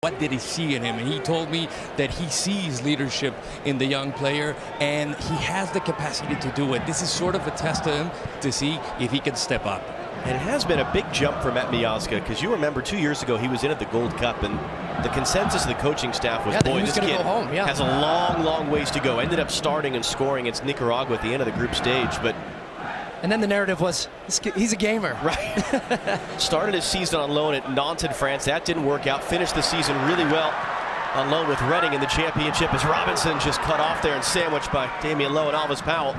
What did he see in him? And he told me that he sees leadership in the young player and he has the capacity to do it. This is sort of a test to him to see if he can step up. And it has been a big jump for Matt Miazga, because you remember 2 years ago he was in at the Gold Cup, and the consensus of the coaching staff was, boy, this kid has a long, long ways to go. Ended up starting and scoring against Nicaragua at the end of the group stage, but and then the narrative was, he's a gamer. Right. Started his season on loan at Nantes in France. That didn't work out. Finished the season really well on loan with Reading in the championship, as Robinson just cut off there and sandwiched by Damian Lowe and Alvis Powell.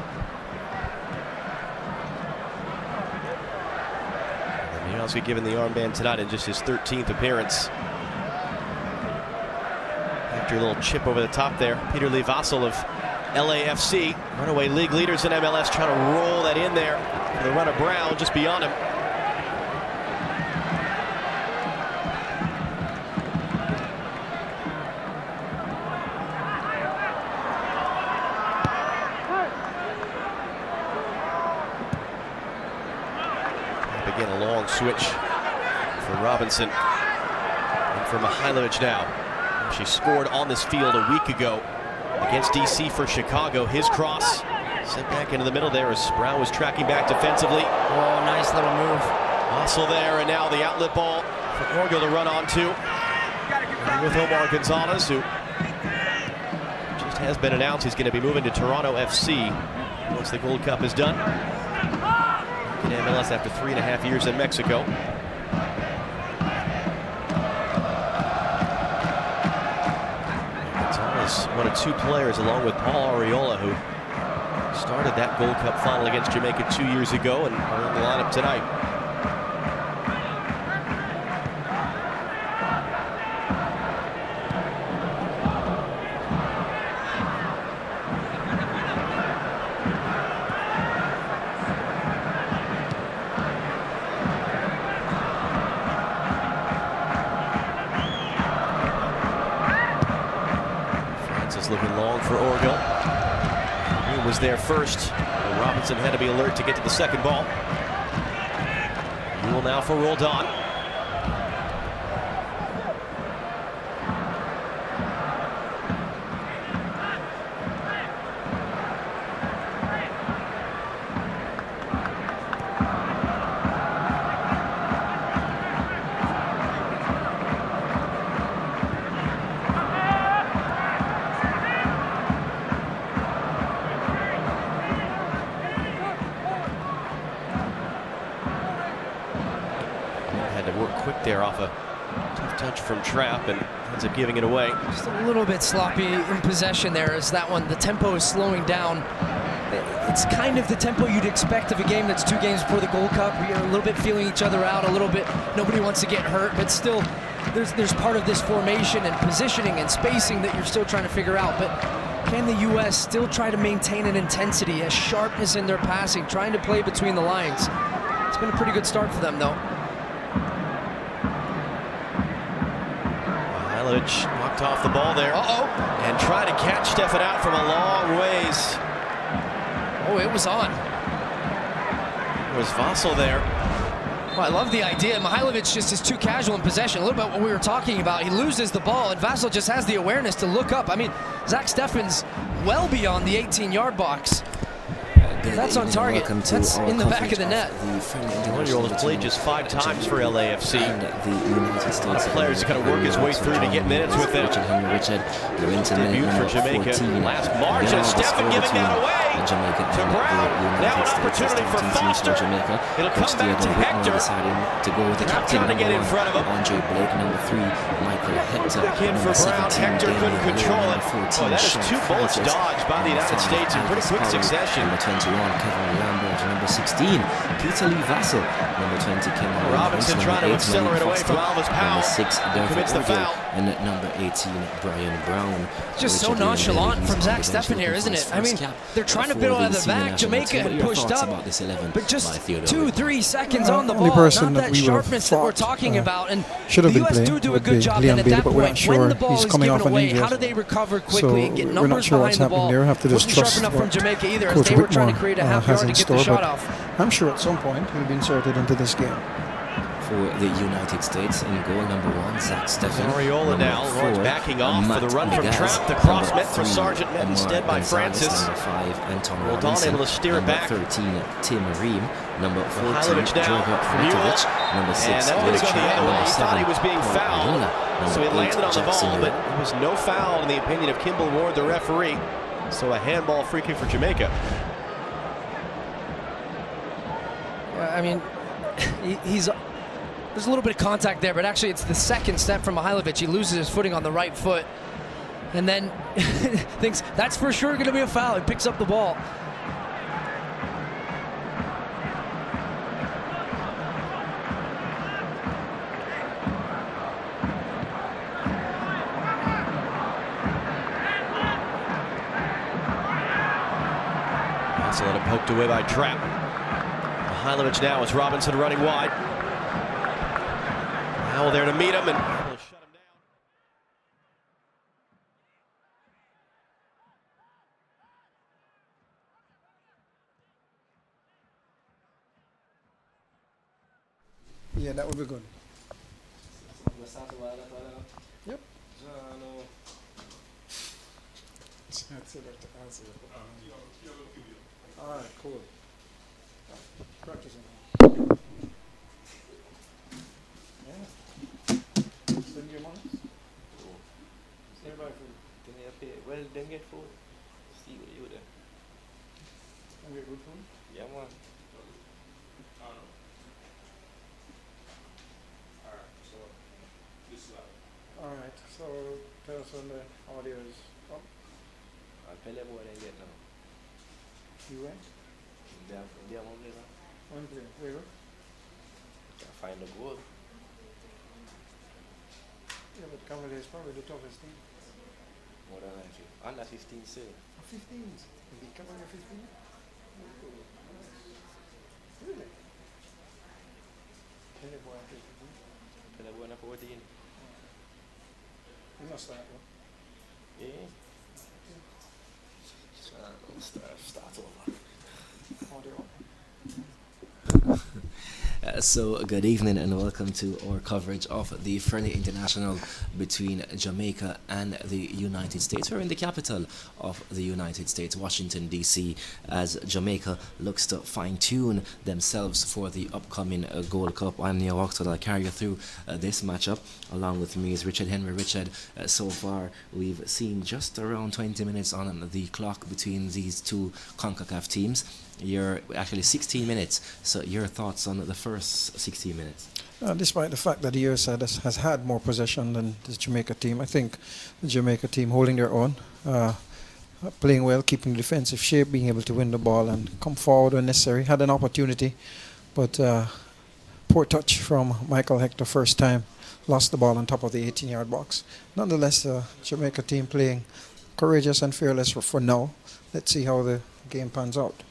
And Miazga given the armband tonight in just his 13th appearance. After a little chip over the top there, Peter Lee Vassell of LAFC, runaway league leaders in MLS, trying to roll that in there for the run of Brown just beyond him. Again, a long switch for Robinson and for Mihailovic now. She scored on this field a week ago against DC for Chicago. His cross sent back into the middle there as Brown was tracking back defensively. Oh, nice little move. Hustle there, and now the outlet ball for Orgo to run onto. With Omar Gonzalez, who just has been announced he's going to be moving to Toronto FC once the Gold Cup is done. In MLS after 3.5 years in Mexico. One of two players, along with Paul Arriola, who started that Gold Cup final against Jamaica 2 years ago and are in the lineup tonight. Looking long for Orgill. He was there first. Robinson had to be alert to get to the second ball. Rule now for Roldan. Had to work quick there off a tough touch from Trapp and ends up giving it away. Just a little bit sloppy in possession there as that one. The tempo is slowing down. It's kind of the tempo you'd expect of a game that's 2 games before the Gold Cup. We are a little bit feeling each other out a little bit. Nobody wants to get hurt, but still there's part of this formation and positioning and spacing that you're still trying to figure out. But can the U.S. still try to maintain an intensity, a sharpness in their passing, trying to play between the lines? It's been a pretty good start for them, though. Mihailovic knocked off the ball there. And tried to catch Stefan out from a long ways. Oh, it was on. There was Vassell there. Well, I love the idea. Mihailovic just is too casual in possession. A little bit what we were talking about. He loses the ball, and Vassell just has the awareness to look up. I mean, Zach Steffen's well beyond the 18-yard box. That's on target. That's in the back of the net. The 21-year-old has played just 5 times for LAFC. One of the players kind of work his way through to get minutes with them. Debut for Jamaica last March, and Steffen giving that away to Brown. Now an opportunity for Foster. It'll come back to Hector. Not trying to get in front of him. Back in for Brown. Hector couldn't control it. Boy, that is 2 bullets dodged by the United States in pretty quick succession. Kevin Lambert, number 16, Peter Lee Vassell, number 20, Ken Robinson trying to accelerate away from Alvis Powell. Number 6, commits the foul. And at number 18, Brian Brown. Just so nonchalant from Zach Steffen here, isn't it? I mean, they're trying to build out of the back. Jamaica had pushed up, but just 2-3 seconds on the ball. Not that sharpness that we're talking about. And the U.S. do a good job. And at that point, when the ball is given away, how do they recover quickly and get numbers behind the ball? Wasn't sharp enough from Jamaica either, as they were trying to create a half yard to get the shot off. I'm sure at some point he'll be inserted into this game. for the United States. In goal, number 1, Zach Steffen. Ariola now. Lawrence backing off for the run from Trapp. The cross met for Sargent, met instead by Francis. Number 5, Anton Roldan Robinson. able to steer it back. Number 13, Tim Ream. Number 14, Mihailovic now from Mikovic. Number 6, and that was going to go the other way. He thought he was being Paul fouled, Ariola. so he landed on the ball, Jackson but there was no foul in the opinion of Kimball Ward, the referee. So a handball free kick for Jamaica. I mean, there's a little bit of contact there, but actually it's the second step from Mihailovic. He loses his footing on the right foot and then thinks that's for sure going to be a foul. He picks up the ball. Also let it poked away by Trapp. Mihailovic now as Robinson running wide. Howell there to meet him and he'll shut him down. Yeah, that would be good. Yep. All right, cool. Practicing. Yeah. Send your money. Well, then get food. See what you there. And get good food. Yeah, man. All right. So tell us when the audio is up. I'll tell you what I get now. You went? They're on there. One play. Where you go? Can't find the goal. Yeah, but Cavalry is probably the toughest team. More than likely. Under 15 still. 15s. You beat Cavalry 15? Really? Tell you boy, I play 15. Tell you what, 14. You must start, though. Yeah. Start over. Audio. So good evening and welcome to our coverage of the friendly international between Jamaica and the United States. We're in the capital of the United States, Washington DC, as Jamaica looks to fine-tune themselves for the upcoming Gold Cup. I'm Neil Oxford. I'll carry you through this matchup. Along with me is Richard Henry. Richard, so far we've seen just around 20 minutes on the clock between these two CONCACAF teams. You're actually 16 minutes. So your thoughts on the first 16 minutes? Despite the fact that the US has had more possession than the Jamaica team, I think the Jamaica team holding their own, playing well, keeping defensive shape, being able to win the ball and come forward when necessary. Had an opportunity, but poor touch from Michael Hector first time. Lost the ball on top of the 18-yard box. Nonetheless, Jamaica team playing courageous and fearless for now. Let's see how the game pans out.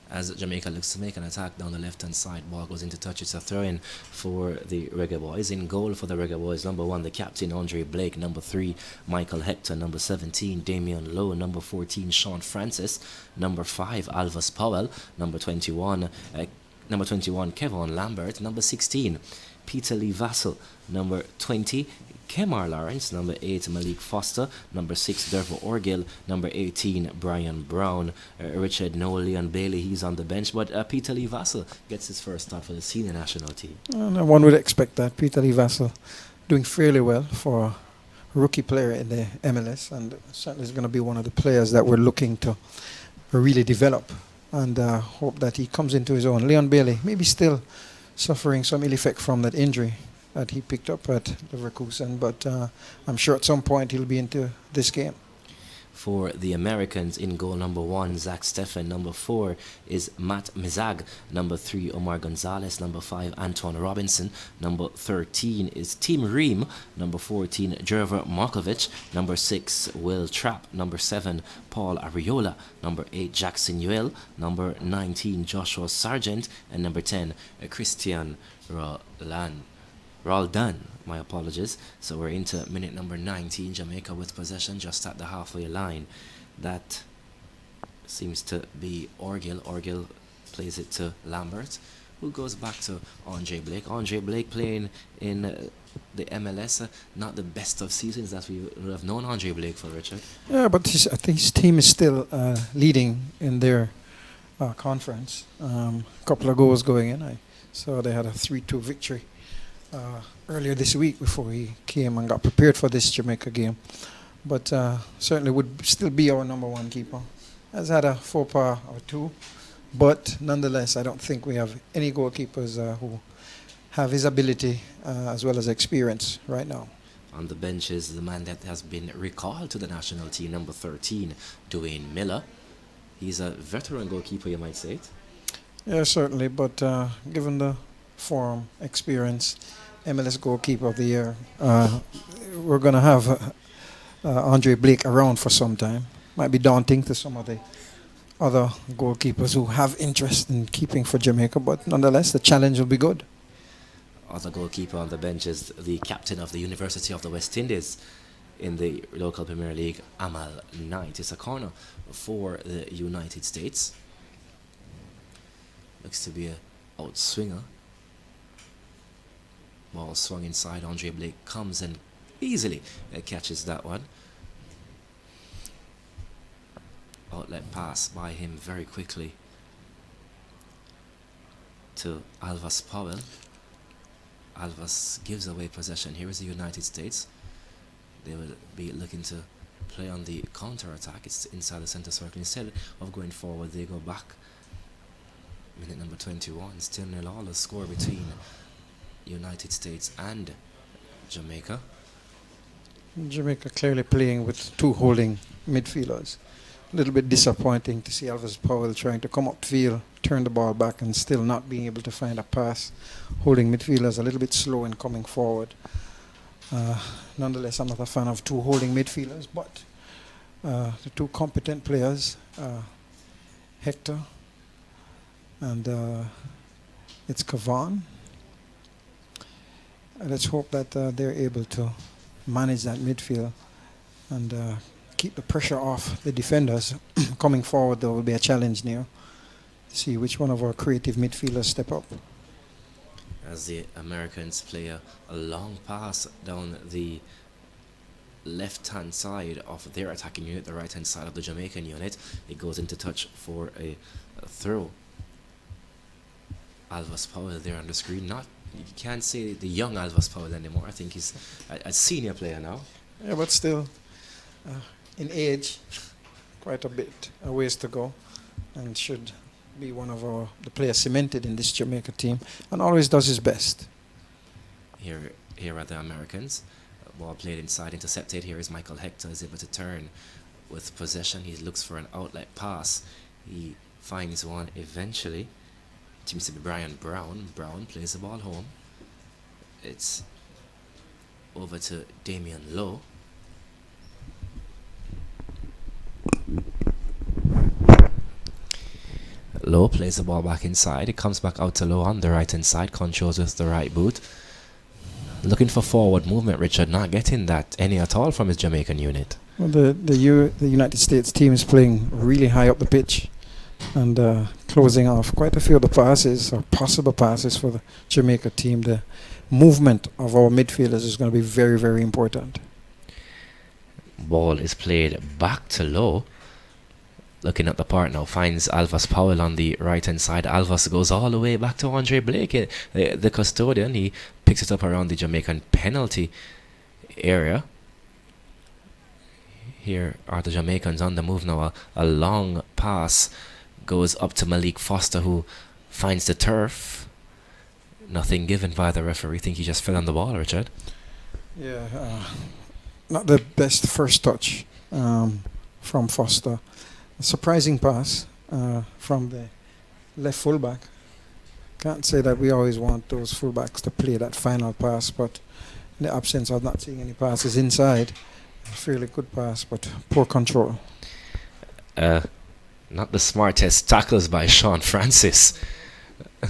As Jamaica looks to make an attack down the left-hand side, ball goes into touch. It's a throw-in for the Reggae Boys. In goal for the Reggae Boys, number 1, the captain, Andre Blake. Number 3, Michael Hector. Number 17, Damian Lowe. Number 14, Sean Francis. Number 5, Alvis Powell. Number 21, Kevon Lambert. Number 16, Peter Lee Vassell. Number 20, Kemar Lawrence. Number 8, Malik Foster. Number 6, Dervo Orgill. Number 18, Brian Brown. Richard Leon Bailey, he's on the bench. But Peter Lee Vassell gets his first start for the senior national team. One would expect that. Peter Lee Vassell doing fairly well for a rookie player in the MLS, and certainly is going to be one of the players that we're looking to really develop, and hope that he comes into his own. Leon Bailey maybe still suffering some ill effect from that injury that he picked up at Leverkusen, but I'm sure at some point he'll be into this game. For the Americans, in goal, number 1, Zach Steffen. Number 4 is Matt Mizag. Number 3, Omar Gonzalez. Number 5, Antoine Robinson. Number 13 is Tim Ream. Number 14, Jerver Markovic. Number 6, Will Trapp. Number 7, Paul Ariola. Number 8, Jackson Yuel. Number 19, Joshua Sargent. And number 10, Christian Roldan, my apologies. So we're into minute number 19. Jamaica with possession just at the halfway line. That seems to be Orgill. Orgill plays it to Lambert, who goes back to Andre Blake. Andre Blake playing in the MLS, not the best of seasons that we would have known Andre Blake for, Richard. Yeah, but I think his team is still leading in their conference. Couple of goals going in. So they had a 3-2 victory earlier this week before he came and got prepared for this Jamaica game. But certainly would still be our number one keeper. Has had a faux pas or two, but nonetheless, I don't think we have any goalkeepers who have his ability as well as experience right now. On the bench is the man that has been recalled to the national team, number 13, Dwayne Miller. He's a veteran goalkeeper, you might say it. Yeah, certainly, but given the form, experience, MLS Goalkeeper of the Year, we're going to have Andre Blake around for some time. Might be daunting to some of the other goalkeepers who have interest in keeping for Jamaica, but nonetheless, the challenge will be good. Other goalkeeper on the bench is the captain of the University of the West Indies in the local Premier League, Amal Knight. It's a corner for the United States. Looks to be a outswinger. Ball swung inside. Andre Blake comes and easily catches that one. Outlet pass by him very quickly to Alvas Powell. Alvas gives away possession. Here is the United States. They will be looking to play on the counter-attack. It's inside the center circle. Instead of going forward, they go back. Minute number 21. Still nil all. A score between United States and Jamaica. Jamaica clearly playing with two holding midfielders. A little bit disappointing to see Alvas Powell trying to come upfield, turn the ball back, and still not being able to find a pass. Holding midfielders a little bit slow in coming forward. Nonetheless, I'm not a fan of two holding midfielders, but the two competent players, Hector and it's Kavan. Let's hope that they're able to manage that midfield and keep the pressure off the defenders. Coming forward, there will be a challenge now to see which one of our creative midfielders step up. As the Americans play a long pass down the left-hand side of their attacking unit, the right-hand side of the Jamaican unit, it goes into touch for a throw. Alvas Powell there on the screen. You can't say the young Alvas Powell anymore. I think he's a senior player now. Yeah, but still, in age, quite a bit a ways to go, and should be one of the players cemented in this Jamaica team, and always does his best. Here are the Americans. Ball played inside, intercepted. Here is Michael Hector, is able to turn with possession. He looks for an outlet pass. He finds one eventually. It seems to be Brian Brown. Brown plays the ball home. It's over to Damian Lowe. Lowe plays the ball back inside. It comes back out to Lowe on the right hand side. Controls with the right boot. Looking for forward movement, Richard. Not getting that any at all from his Jamaican unit. Well, the United States team is playing really high up the pitch and closing off quite a few of the passes or possible passes for the Jamaica team. The movement of our midfielders is going to be very, very important. Ball is played back to Lowe. Looking at the part now, finds Alvas Powell on the right hand side. Alvas goes all the way back to Andre Blake, the custodian. He picks it up around the Jamaican penalty area. Here are the Jamaicans on the move now. A long pass goes up to Malik Foster, who finds the turf. Nothing given by the referee. Think he just fell on the ball, Richard. Yeah, not the best first touch from Foster. A surprising pass from the left fullback. Can't say that we always want those fullbacks to play that final pass, but in the absence of not seeing any passes inside, a fairly good pass, but poor control. Not the smartest tackles by Sean Francis,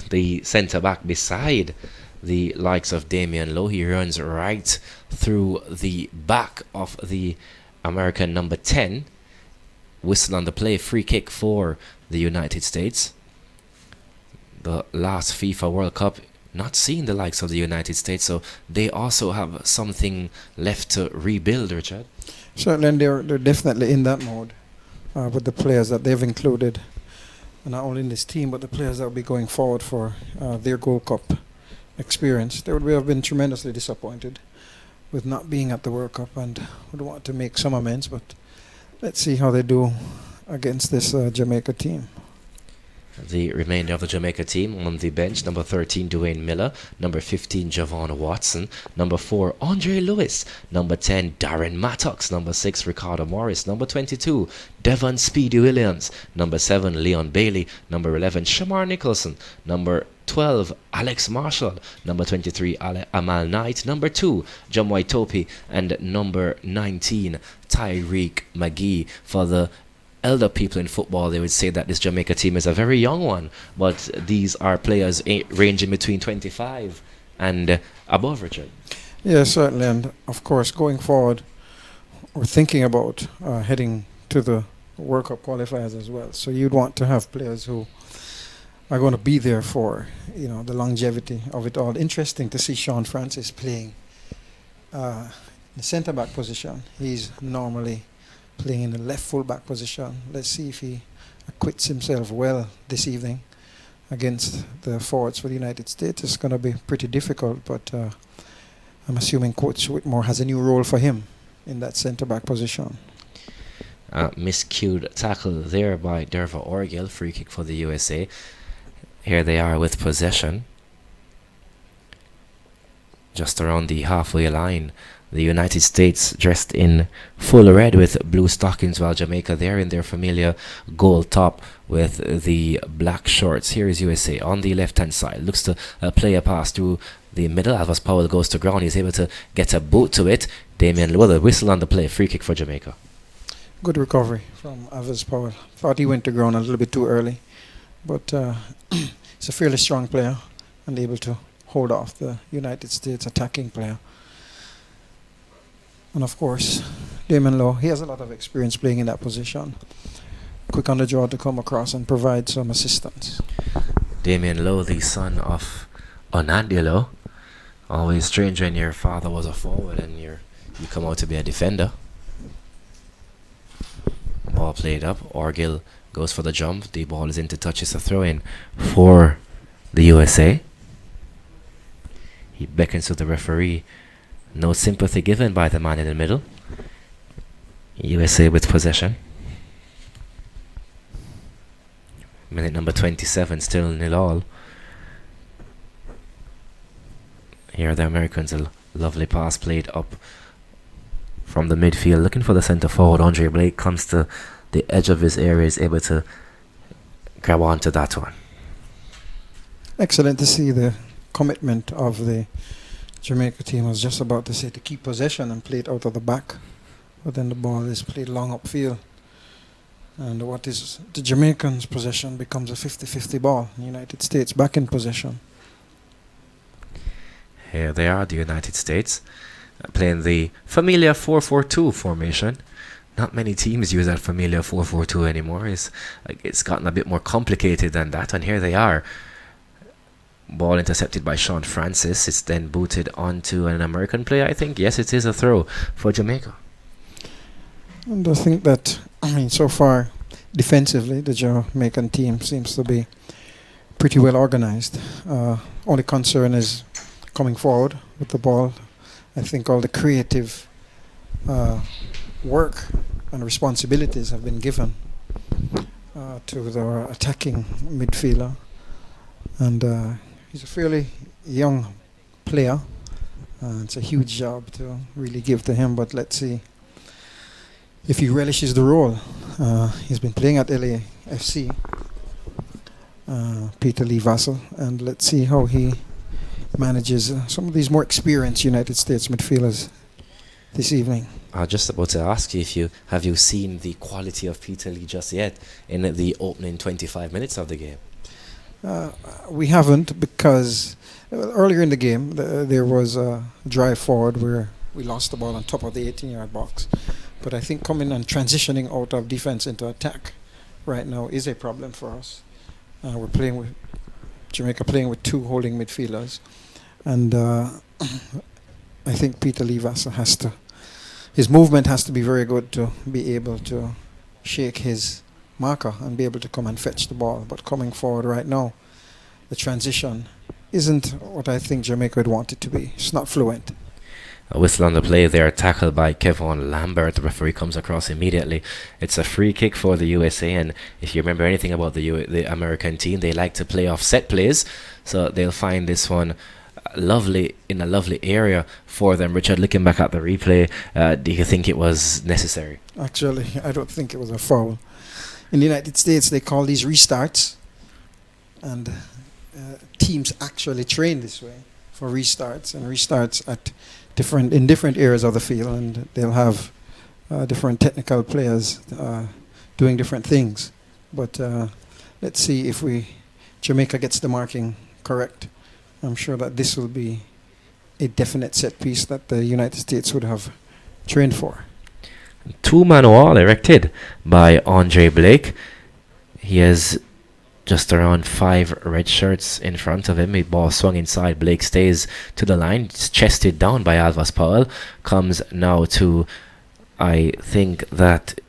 the centre-back beside the likes of Damian Lowe. He runs right through the back of the American number 10. Whistle on the play, free kick for the United States. the last FIFA World Cup, not seeing the likes of the United States, so they also have something left to rebuild, Richard. Certainly, and they're definitely in that mode with the players that they've included, not only in this team, but the players that will be going forward for their Gold Cup experience. They would have been tremendously disappointed with not being at the World Cup and would want to make some amends, but let's see how they do against this Jamaica team. The remainder of the Jamaica team on the bench: number 13, Dwayne Miller; number 15, Javon Watson; number 4, Andre Lewis; number 10, Darren Mattox; number 6, Ricardo Morris; number 22, Devon Speedy Williams; number 7, Leon Bailey; number 11, Shamar Nicholson; number 12, Alex Marshall; number 23, Amal Knight; number 2, Jamwai Topi; and number 19, Tyreek McGee. For the elder people in football, they would say that this Jamaica team is a very young one, but these are players ranging between 25 and above, Richard. Yeah, certainly, and of course going forward we're thinking about heading to the World Cup qualifiers as well, so you'd want to have players who are going to be there for, you know, the longevity of it all. Interesting to see Sean Francis playing in the centre back position. He's normally playing in the left full back position. Let's see if he acquits himself well this evening against the forwards for the United States. It's going to be pretty difficult, but I'm assuming Coach Whitmore has a new role for him in that centre back position. Miscued tackle there by Derva Orgel. Free kick for the USA. Here they are with possession, just around the halfway line. The United States dressed in full red with blue stockings, while Jamaica there in their familiar gold top with the black shorts. Here is USA on the left-hand side. Looks to play a pass through the middle. Alvas Powell goes to ground. He's able to get a boot to it. Damian Lowe, whistle on the play. Free kick for Jamaica. Good recovery from Alvas Powell. Thought he went to ground a little bit too early, but he's a fairly strong player and able to hold off the United States attacking player. And of course, Damon Lowe, he has a lot of experience playing in that position. Quick on the draw to come across and provide some assistance. Damien Lowe, the son of Onandi Lowe. Always strange when your father was a forward and you come out to be a defender. Ball played up. Orgil goes for the jump. The ball is into touch. It's a throw-in for the USA. He beckons to the referee. No sympathy given by the man in the middle. USA with possession. Minute number 27, still 0-0. Here are the Americans. A lovely pass played up from the midfield, looking for the centre forward. Andre Blake comes to the edge of his area, is able to grab onto that one. Excellent to see the commitment of the Jamaica team. I was just about to say to keep possession and play it out of the back, but then the ball is played long upfield, and what is the Jamaicans' possession becomes a 50-50 ball. The United States back in possession. Here they are, the United States, playing the familiar 4-4-2 formation. Not many teams use that familiar 4-4-2 anymore. It's gotten a bit more complicated than that, and here they are. Ball intercepted by Sean Francis. It's then booted onto an American player, I think. Yes, it is a throw for Jamaica. And I think that, so far, defensively, the Jamaican team seems to be pretty well organized. Only concern is coming forward with the ball. I think all the creative work and responsibilities have been given to the attacking midfielder. And he's a fairly young player. It's a huge job to really give to him, but let's see if he relishes the role. He's been playing at LAFC, Peter Lee Vassell, and let's see how he manages some of these more experienced United States midfielders this evening. I was just about to ask you have you seen the quality of Peter Lee just yet in the opening 25 minutes of the game? We haven't, because earlier in the game there was a drive forward where we lost the ball on top of the 18-yard box. But I think coming and transitioning out of defense into attack right now is a problem for us. We're playing with Jamaica playing with two holding midfielders. And I think Peter Leavasser his movement has to be very good to be able to shake his marker and be able to come and fetch the ball. But coming forward right now, the transition isn't what I think Jamaica would want it to be. It's not fluent. A whistle on the play there, tackled by Kevon Lambert. The referee comes across immediately. It's a free kick for the USA, and if you remember anything about the American team, they like to play off set plays, so they'll find this one lovely in a lovely area for them. Richard, looking back at the replay, do you think it was necessary? Actually, I don't think it was a foul. In the United States, they call these restarts, and teams actually train this way for restarts, and restarts in different areas of the field, and they'll have different technical players doing different things. But let's see if Jamaica gets the marking correct. I'm sure that this will be a definite set piece that the United States would have trained for. Two-man wall erected by Andre Blake. He has just around 5 red shirts in front of him. The ball swung inside. Blake stays to the line. It's chested down by Alvas Powell. Comes now to, I think that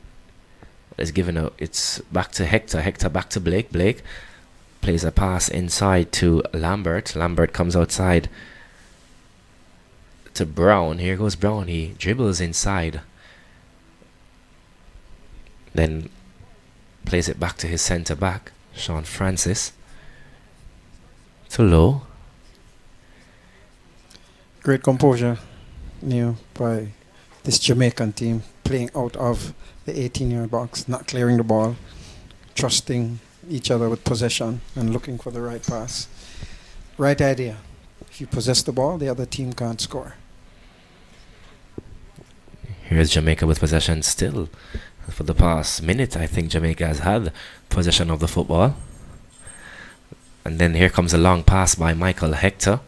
is given a. It's back to Hector. Hector back to Blake. Blake plays a pass inside to Lambert. Lambert comes outside to Brown. Here goes Brown. He dribbles inside. Then plays it back to his centre back, Sean Francis. To Low. Great composure, by this Jamaican team, playing out of the 18-yard box, not clearing the ball, trusting each other with possession and looking for the right pass. Right idea. If you possess the ball, the other team can't score. Here's Jamaica with possession still. For the past minute, I think Jamaica has had possession of the football. And then here comes a long pass by Michael Hector.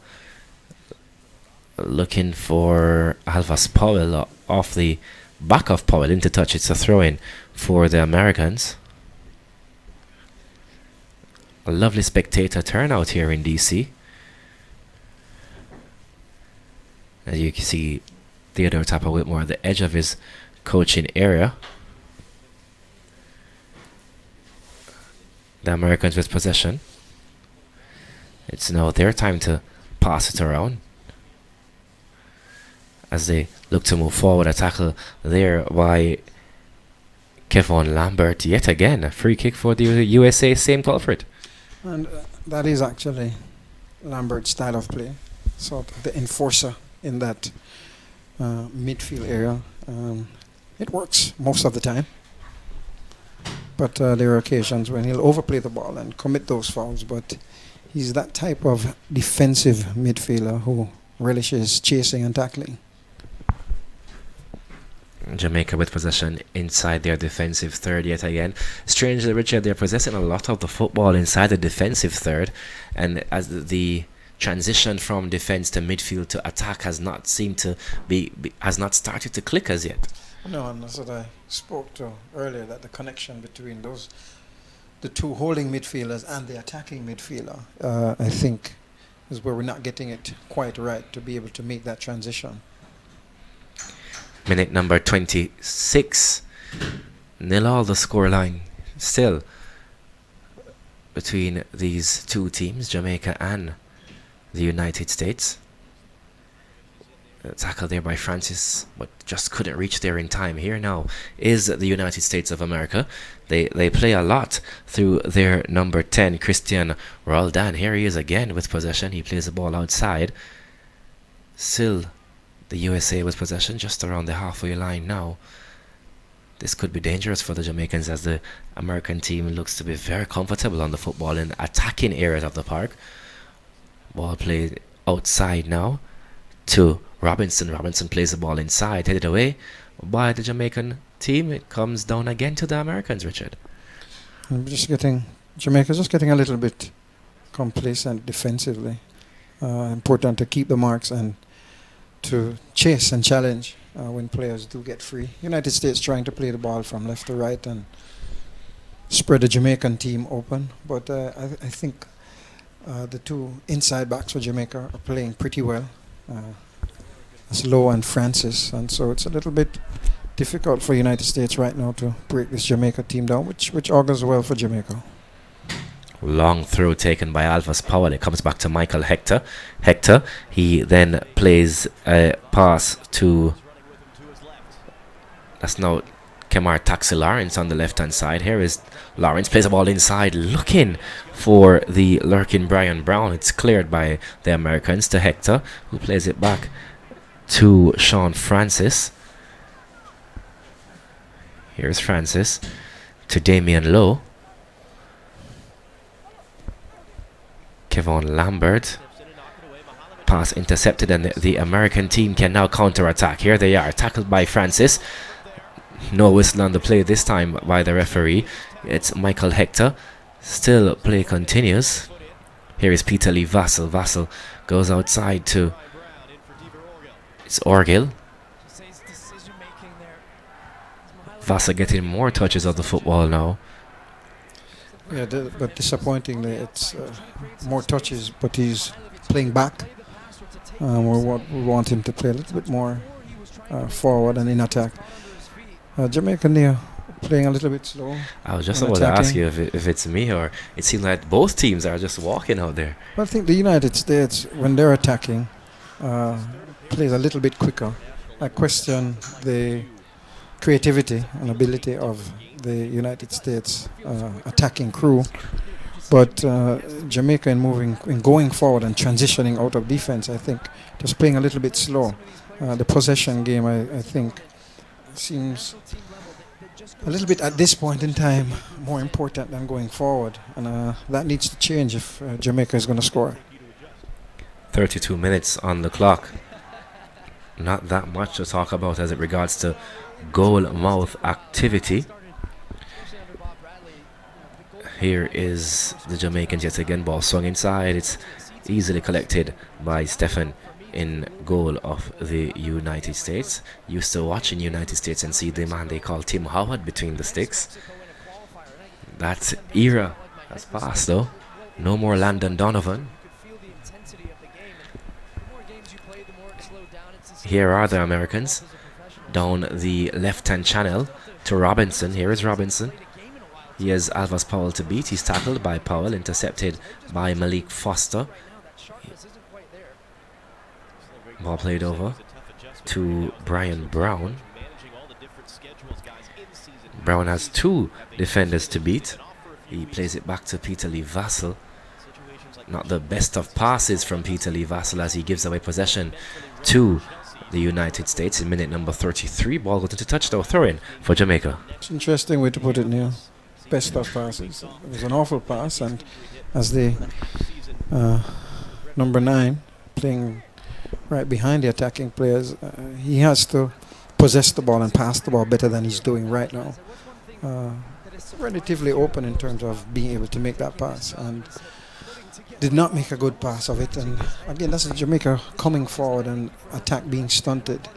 Looking for Alvas Powell off the back of Powell into touch. It's a throw-in for the Americans. A lovely spectator turnout here in DC. As you can see, Theodore Tapper Whitmore at the edge of his coaching area. The Americans with possession. It's now their time to pass it around as they look to move forward. A tackle there by Kevon Lambert. Yet again, a free kick for the USA, same culprit. And that is actually Lambert's style of play. Sort of the enforcer in that midfield area. It works most of the time. But there are occasions when he'll overplay the ball and commit those fouls. But he's that type of defensive midfielder who relishes chasing and tackling. Jamaica with possession inside their defensive third yet again. Strangely, Richard, they're possessing a lot of the football inside the defensive third. And as the transition from defense to midfield to attack has not seemed to has not started to click as yet. No, and that's what I spoke to earlier, that the connection between the two holding midfielders and the attacking midfielder, I think, is where we're not getting it quite right to be able to make that transition. Minute number 26. 0-all the scoreline still between these two teams, Jamaica and the United States. Tackle there by Francis, but just couldn't reach there in time. Here now is the United States of America. They play a lot through their number 10, Christian Roldan. Here he is again with possession. He plays the ball outside. Still the USA with possession just around the halfway line now. This could be dangerous for the Jamaicans as the American team looks to be very comfortable on the football in attacking areas of the park. Ball played outside now to Robinson. Robinson plays the ball inside, headed away by the Jamaican team. It comes down again to the Americans, Richard. Jamaica's just getting a little bit complacent defensively. Important to keep the marks and to chase and challenge when players do get free. United States trying to play the ball from left to right and spread the Jamaican team open. But I think The two inside backs for Jamaica are playing pretty well. That's Lowe and Francis, and so it's a little bit difficult for United States right now to break this Jamaica team down, which augurs well for Jamaica. Long throw taken by Alvas Powell. It comes back to Michael Hector. Hector, he then plays a pass to, that's now Kemar Taxi Lawrence on the left hand side. Here is Lawrence, plays the ball inside, looking for the lurking Brian Brown. It's cleared by the Americans to Hector, who plays it back to Sean Francis. Here's Francis to Damian Lowe. Kevon Lambert. Pass intercepted, and the American team can now counter-attack. Here they are, tackled by Francis. No whistle on the play this time by the referee. It's Michael Hector. Still play continues. Here is Peter Lee Vassell. Vassell goes outside to, it's Orgill. Vassell getting more touches of the football now. Yeah, but disappointingly, it's more touches, but he's playing back. We want him to play a little bit more forward and in attack. Jamaica near playing a little bit slow. I was just about to ask you if it's me, or it seems like both teams are just walking out there. Well, I think the United States, when they're attacking, plays a little bit quicker. I question the creativity and ability of the United States attacking crew, but Jamaica in going forward and transitioning out of defense, I think just playing a little bit slow. The possession game, I think, seems a little bit at this point in time more important than going forward, and that needs to change if Jamaica is going to score. 32 minutes on the clock. Not that much to talk about as it regards to goal mouth activity. Here is the Jamaicans yet again. Ball swung inside. It's easily collected by Stephen in goal of the United States. Used to watching United States and see the man they call Tim Howard between the sticks. That era has passed though. No more Landon Donovan. Here are the Americans down the left-hand channel to Robinson. Here is Robinson. He has Alvas Powell to beat. He's tackled by Powell, intercepted by Malik Foster. Ball played over to Brian Brown. Brown has two defenders to beat. He plays it back to Peter Lee Vassell. Not the best of passes from Peter Lee Vassell as he gives away possession to the United States in minute number 33. Ball goes into touchdown throw-in for Jamaica. It's an interesting way to put it, Neil. Best of passes. It was an awful pass, and as the number 9 playing right behind the attacking players, he has to possess the ball and pass the ball better than he's doing right now. Relatively open in terms of being able to make that pass, and did not make a good pass of it. And again, that's Jamaica coming forward and attack being stunted.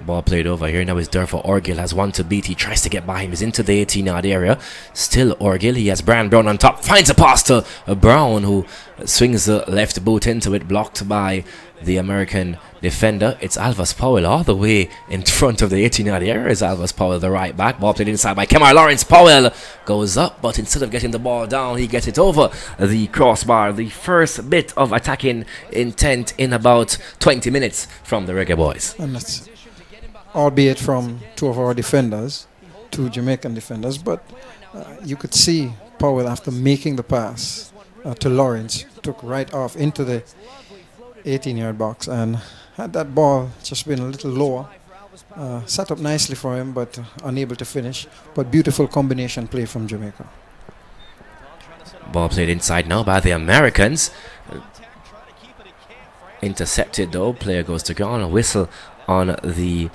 Ball played over here. Now it's there for Orgill. Has one to beat. He tries to get by him. He's into the 18-yard area. Still Orgill. He has Brian Brown on top. Finds a pass to Brown, who swings the left boot into it. Blocked by the American defender. It's Alvas Powell all the way in front of the 18-yard area. Is Alvas Powell, the right back. Ball played inside by Kemar Lawrence. Powell goes up, but instead of getting the ball down, he gets it over the crossbar. The first bit of attacking intent in about 20 minutes from the Reggae Boys. And that's albeit from two of our defenders, two Jamaican defenders, but you could see Powell, after making the pass to Lawrence, took right off into the 18-yard box, and had that ball just been a little lower, set up nicely for him, but unable to finish. But beautiful combination play from Jamaica. Ball played inside now by the Americans. Intercepted though. Player goes to ground. A whistle on the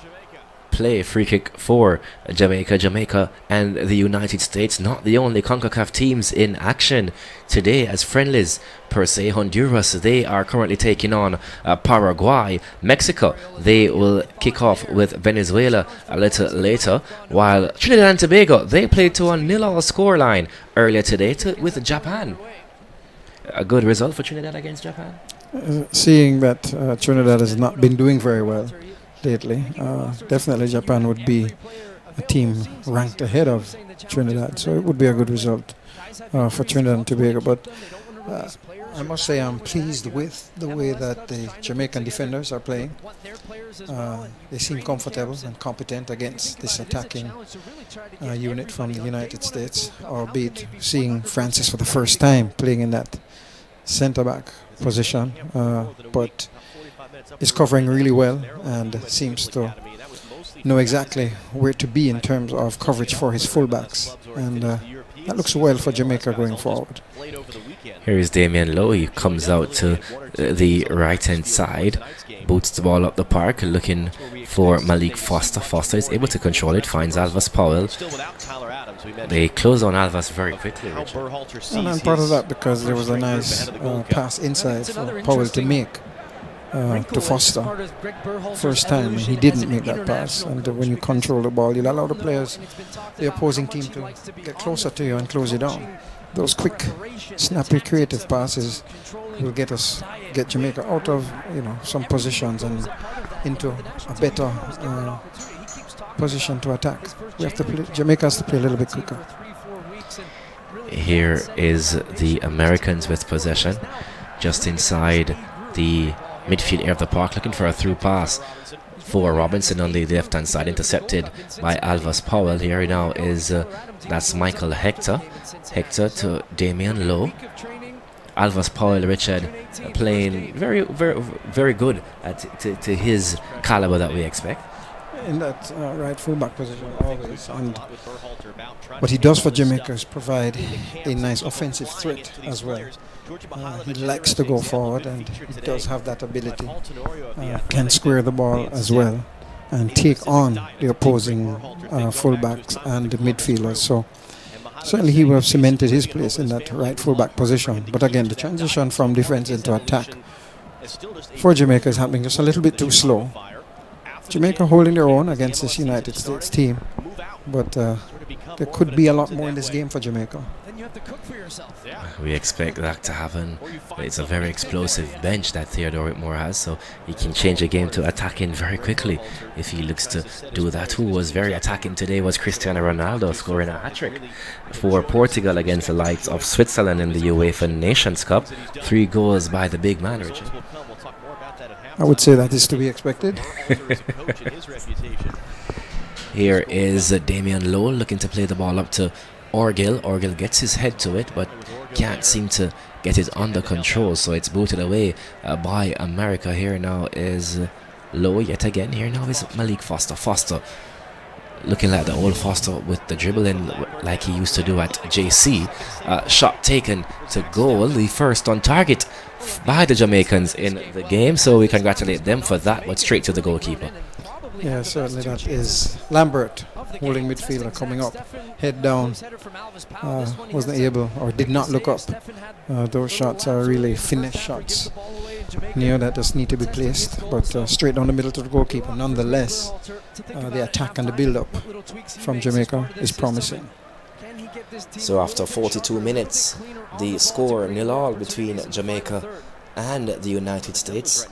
play. Free kick for Jamaica. Jamaica and the United States, not the only CONCACAF teams in action today as friendlies per se. Honduras, they are currently taking on Paraguay. Mexico, they will kick off with Venezuela a little later, while Trinidad and Tobago, they played to a 0-0 scoreline earlier today with Japan. A good result for Trinidad against Japan. Seeing that Trinidad has not been doing very well lately, definitely Japan would be a team ranked ahead of Trinidad, so it would be a good result for Trinidad and Tobago. But I must say I'm pleased with the way that the Jamaican defenders are playing. They seem comfortable and competent against this attacking unit from the United States, albeit seeing Francis for the first time playing in that centre-back position, but is covering really well and seems to know exactly where to be in terms of coverage for his fullbacks, and that looks well for Jamaica going forward. Here is Damian Lowe. He comes out to the right hand side, boots the ball up the park, looking for Malik Foster. Foster is able to control it, finds Alvas Powell. They close on Alvas very quickly, Richard. And I'm part of that because there was a nice pass inside for Powell to make to Foster. First time, and he didn't make that pass. And when you control the ball, you'll allow the players, the opposing team, to get closer to you and close you down. Those quick, snappy, creative passes will get Jamaica out of some positions and into a better position to attack. Jamaica has to play a little bit quicker. Here is the Americans with possession, just inside the midfield area of the park, looking for a through pass for Robinson on the left hand side, intercepted by Alvas Powell. Here now is that's Michael Hector to Damian Lowe. Alvas Powell, Richard, playing very, very, very good to his caliber that we expect. In that right fullback position always, and what he does for Jamaica is provide a nice offensive threat as well. He likes to go forward, and he does have that ability. Can square the ball as well and take on the opposing fullbacks and the midfielders. So certainly he will have cemented his place in that right fullback position. But again, the transition from defense into attack for Jamaica is happening just a little bit too slow. Jamaica holding their own against this United States team, but there could be a lot more in this game for Jamaica. We expect that to happen. It's a very explosive bench that Theodore Whitmore has, so he can change a game to attacking very quickly if he looks to do that. Who was very attacking today was Cristiano Ronaldo, scoring a hat-trick for Portugal against the likes of Switzerland in the UEFA Nations Cup. 3 goals by the big man, Richard. I would say that is to be expected. Here is Damian Lowe looking to play the ball up to Orgil. Orgil gets his head to it, but can't seem to get it under control, so it's booted away by America. Here now is Lowe yet again. Here now is Malik Foster. Foster looking like the old Foster with the dribbling like he used to do at JC. Shot taken to goal, the first on target by the Jamaicans in the game, so we congratulate them for that, but straight to the goalkeeper. Yeah, certainly that is Lambert, holding midfielder, coming up, head down, wasn't able or did not look up. Those shots are really finished shots. Near that just need to be placed, but straight down the middle to the goalkeeper. Nonetheless, the attack and the build-up from Jamaica is promising. So after 42 minutes, the score 0-0 between Jamaica and the United States.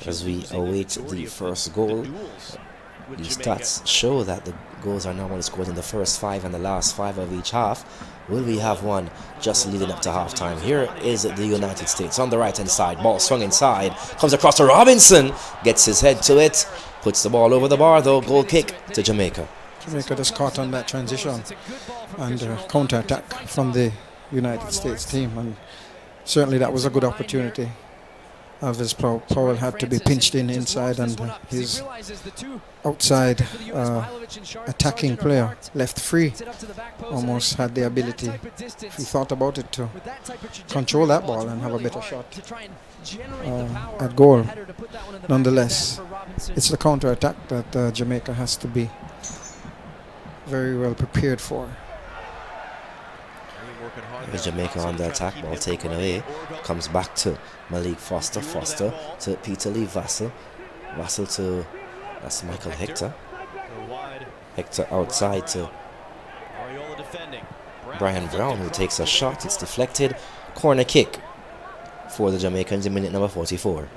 As we await the first goal, the stats show that the goals are normally scored in the first 5 and the last 5 of each half. Will we have one just leading up to halftime? Here is the United States on the right hand side. Ball swung inside, comes across to Robinson, gets his head to it, puts the ball over the bar though. Goal kick to Jamaica. Jamaica just caught on that transition and counter-attack from the United States team, and certainly that was a good opportunity Alves Powell had to be pinched inside, and his outside attacking player left free almost had the ability, if he thought about it, to control that ball and have a better shot at goal. Nonetheless, it's the counter-attack that Jamaica has to be very well prepared for. With Jamaica on the attack, ball taken away, comes back to Malik Foster, Foster to Peter Lee Vassell, Vassell to, that's Michael Hector, Hector outside to Brian Brown, who takes a shot, it's deflected, corner kick for the Jamaicans in minute number 44.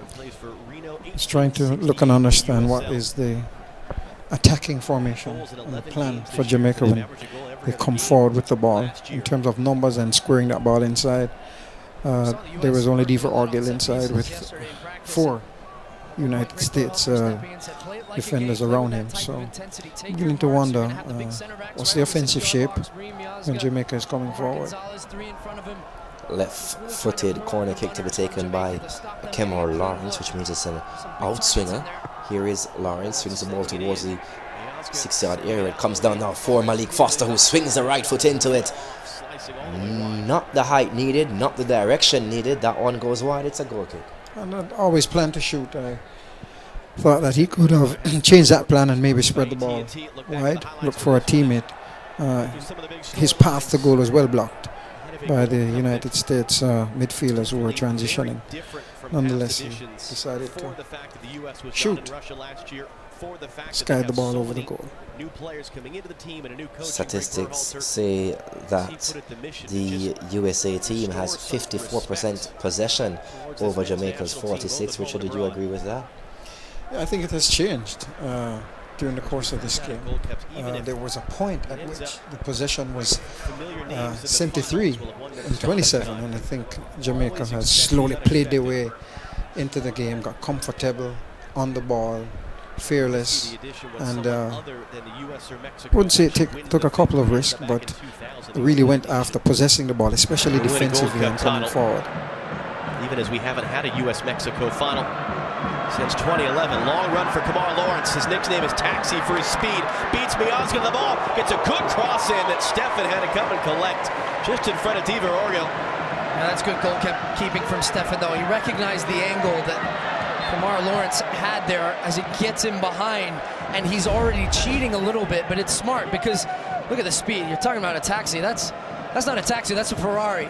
He's trying to look and understand what is the attacking formation and the plan for Jamaica when they come forward with the ball in terms of numbers and squaring that ball inside. There was only Diva Orgill inside with 4 United States defenders around him, so beginning to wonder what's the offensive shape when Jamaica is coming forward. Left-footed corner kick to be taken by Kemar Lawrence, which means it's an outswinger. Here is Lawrence, swings the ball towards the 6-yard area. It comes down now for Malik Foster, who swings the right foot into it. Not the height needed, not the direction needed. That one goes wide. It's a goal kick. And I'd always planned to shoot. I thought that he could have changed that plan and maybe spread the ball wide, look for a teammate. His path to goal was well blocked by the United States midfielders who were transitioning. Nonetheless, he decided to shoot, skied the ball over the goal. Statistics say that the USA team has 54% possession over Jamaica's 46. Richard, did you agree with that? Yeah, I think it has changed during the course of this game. There was a point at which the possession was 73 and 27, and I think Jamaica has slowly played their way into the game, got comfortable on the ball, fearless, and wouldn't say it took a couple of risks, but really went after possessing the ball, especially defensively and coming forward. Even as we haven't had a US-Mexico final since 2011. Long run for Kemar Lawrence. His nickname is Taxi for his speed. Beats Miazga the ball. Gets a good cross in that Stefan had to come and collect just in front of Diva Orgill. Yeah, that's good goalkeeping from Stefan, though. He recognized the angle that Kemar Lawrence had there as it gets him behind, and he's already cheating a little bit, but it's smart because look at the speed. You're talking about a taxi. That's not a taxi, that's a Ferrari.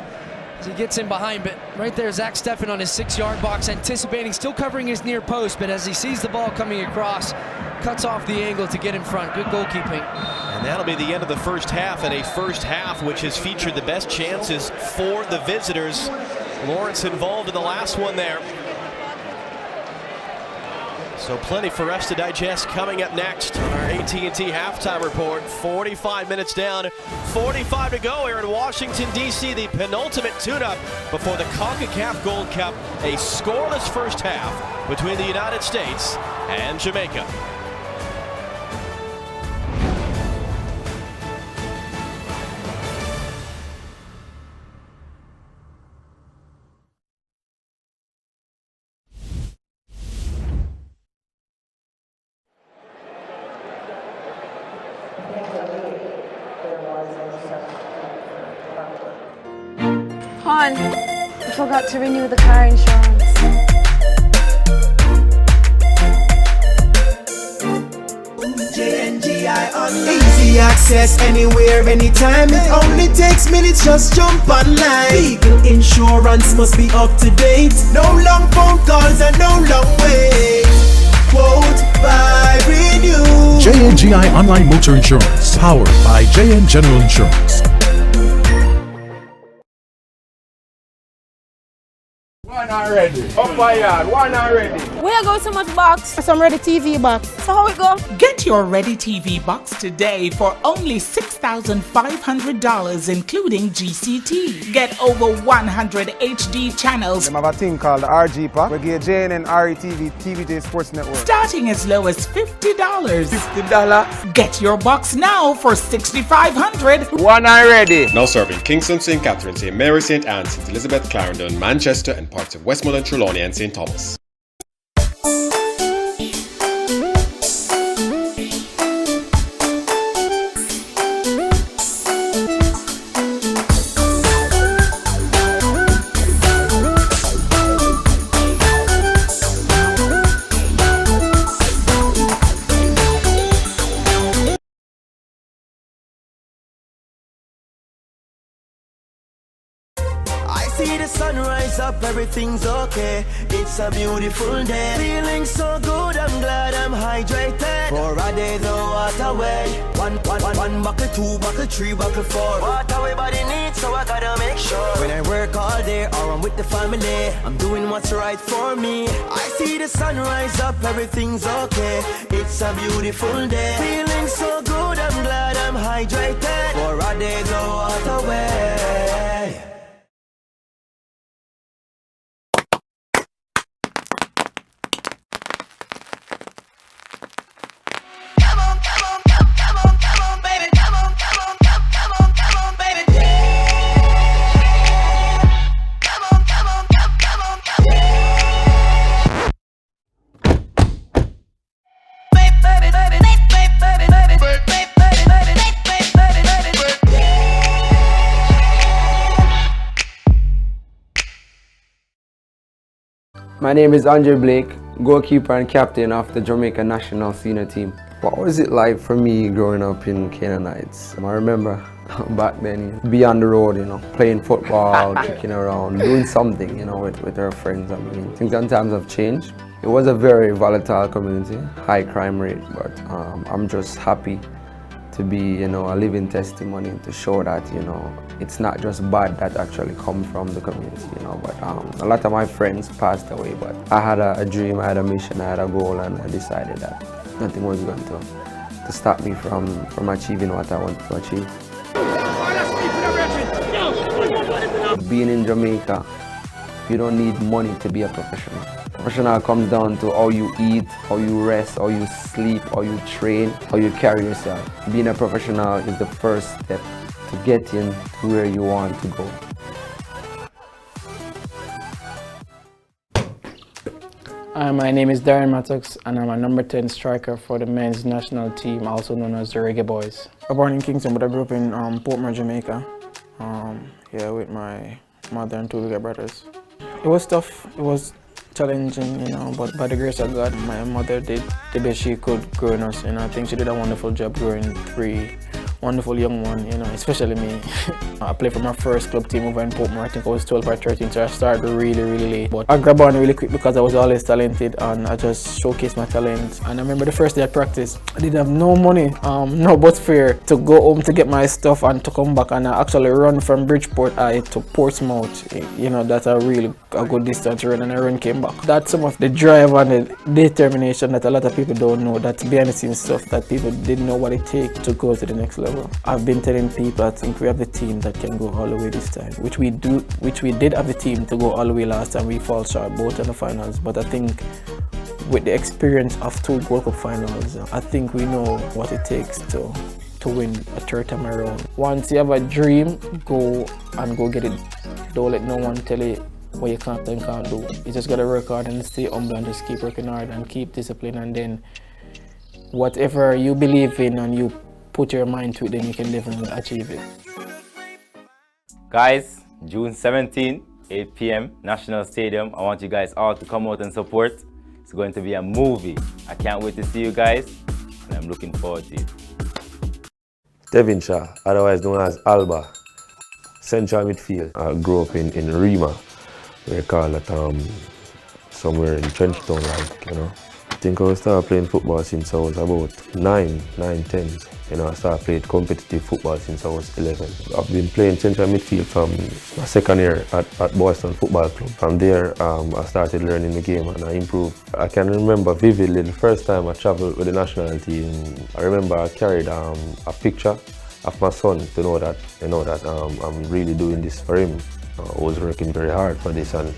As he gets in behind, but right there, Zach Stefan on his 6-yard box, anticipating, still covering his near post, but as he sees the ball coming across, cuts off the angle to get in front. Good goalkeeping. And that'll be the end of the first half, and a first half which has featured the best chances for the visitors. Lawrence involved in the last one there. So plenty for us to digest coming up next on our AT&T halftime report. 45 minutes down, 45 to go here in Washington, D.C. The penultimate tune-up before the CONCACAF Gold Cup. A scoreless first half between the United States and Jamaica. Hon, I forgot to renew the car insurance. Easy access anywhere, anytime. It only takes minutes, just jump online. Legal insurance must be up to date. No long phone calls and no long wait. Quote by Renew. JNGI Online Motor Insurance, powered by JN General Insurance. One already. Up my yard. One already. Where go so much box? Some Ready TV box. So how it go? Get your Ready TV box today for only $6,500, including GCT. Get over 100 HD channels. They have a thing called the RG Pack. We get JNN, RETV, TVJ Sports Network. Starting as low as $50. $50. Get your box now for $6,500. One already. Now serving Kingston, St. Catharines, St. Mary, St. Anne, St. Elizabeth, Clarendon, Manchester, and parts of Westmoreland, Trelawney and St. Thomas. See the sun rise up, everything's okay. It's a beautiful day. Feeling so good, I'm glad I'm hydrated. For a day, the water way. One buckle, two buckle, three buckle, four. Water way body needs, so I gotta make sure. When I work all day or I'm with the family, I'm doing what's right for me. I see the sun rise up, everything's okay. It's a beautiful day. Feeling so good, I'm glad I'm hydrated. For a day, the water way. My name is Andre Blake, goalkeeper and captain of the Jamaica National Senior team. What was it like for me growing up in Canaanites? I remember back then, be on the road, playing football, kicking around, doing something, with our friends. I mean, things sometimes have changed. It was a very volatile community, high crime rate, but I'm just happy to be, a living testimony to show that, it's not just bad that actually come from the community, but a lot of my friends passed away, but I had a dream, I had a mission, I had a goal, and I decided that nothing was going to stop me from achieving what I wanted to achieve. Being in Jamaica, you don't need money to be a professional. Professional comes down to how you eat, how you rest, how you sleep, how you train, how you carry yourself. Being a professional is the first step to getting to where you want to go. My name is Darren Mattox and I'm a number 10 striker for the men's national team, also known as the Reggae Boys. I was born in Kingston, but I grew up in Portmore, Jamaica. With my mother and two bigger brothers. It was tough, it was challenging, but by the grace of God, my mother did the best she could growing us, I think she did a wonderful job growing three wonderful young one, especially me. I played for my first club team over in Portmore. I think I was 12 or 13, so I started really late. But I grabbed on really quick because I was always talented and I just showcased my talent. And I remember the first day at practice, I didn't have no money, no bus fare to go home to get my stuff and to come back. And I actually run from Bridgeport to Portsmouth. That's a good distance run, and I came back. That's some of the drive and the determination that a lot of people don't know. That's behind the scenes stuff that people didn't know what it takes to go to the next level. I've been telling people I think we have the team that can go all the way this time, which we did have the team to go all the way last time. We fall short both in the finals, but I think with the experience of 2 Gold Cup finals, I think we know what it takes to win a third time around. Once you have a dream, go get it. Don't let no one tell you what you can't and can't do. You just gotta work hard and stay humble and just keep working hard and keep discipline, and then whatever you believe in and you put your mind to it, then you can definitely achieve it. Guys, June 17, 8 p.m, National Stadium. I want you guys all to come out and support. It's going to be a movie. I can't wait to see you guys, and I'm looking forward to it. Devin Shaw, otherwise known as Alba, central midfield. I grew up in Rima, we call it somewhere in Trenchtown, I think I started playing football since I was about 9, 10. I started playing competitive football since I was 11. I've been playing central midfield from my second year at Boston Football Club. From there, I started learning the game and I improved. I can remember vividly the first time I traveled with the national team. I remember I carried a picture of my son to know that I'm really doing this for him. I was working very hard for this, and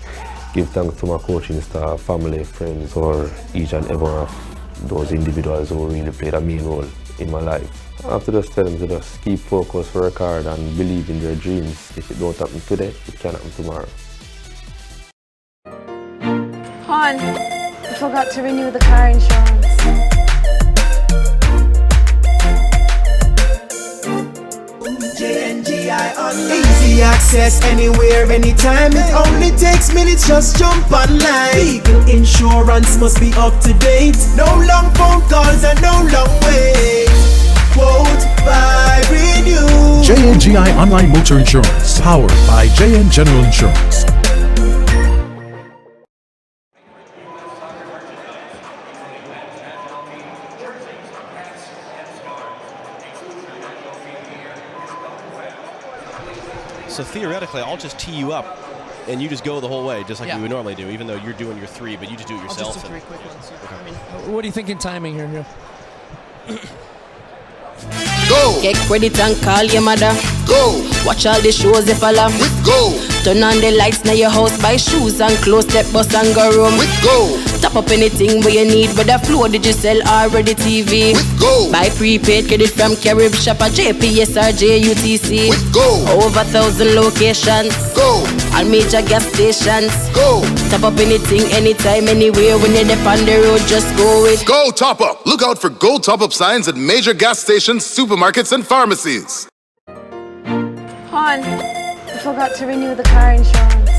give thanks to my coaching staff, family, friends, for each and every one of those individuals who really played a main role in my life. I have to just tell them to just keep focused, work hard and believe in their dreams. If it don't happen today, it can happen tomorrow. Hon, I forgot to renew the car insurance. Easy access anywhere, anytime. It only takes minutes, just jump online. Legal insurance must be up to date. No long phone calls and no long wait. Quote by Renew. JNGI Online Motor Insurance, powered by JN General Insurance. So theoretically, I'll just tee you up, and you just go the whole way, just like we would normally do, even though you're doing your three, but you just do it yourself. I'll just do three quick ones. I mean, what do you think in timing here? Go! Get credit and call your mother. Go! Watch all the shows if I love. Go! Turn on the lights now your house, buy shoes and clothes, step bus and go room. Go! Top up anything where you need, whether flow, digital or ready TV. Go! Buy prepaid credit from Carib Shopper, JPS or JUTC. Go! Over 1,000 locations. Go! All major gas stations. Go! Top up anything, anytime, anywhere. When you're on the road, just go with Go Top Up! Look out for Go Top Up signs at major gas stations, supermarkets, and pharmacies. Hon, I forgot to renew the car insurance.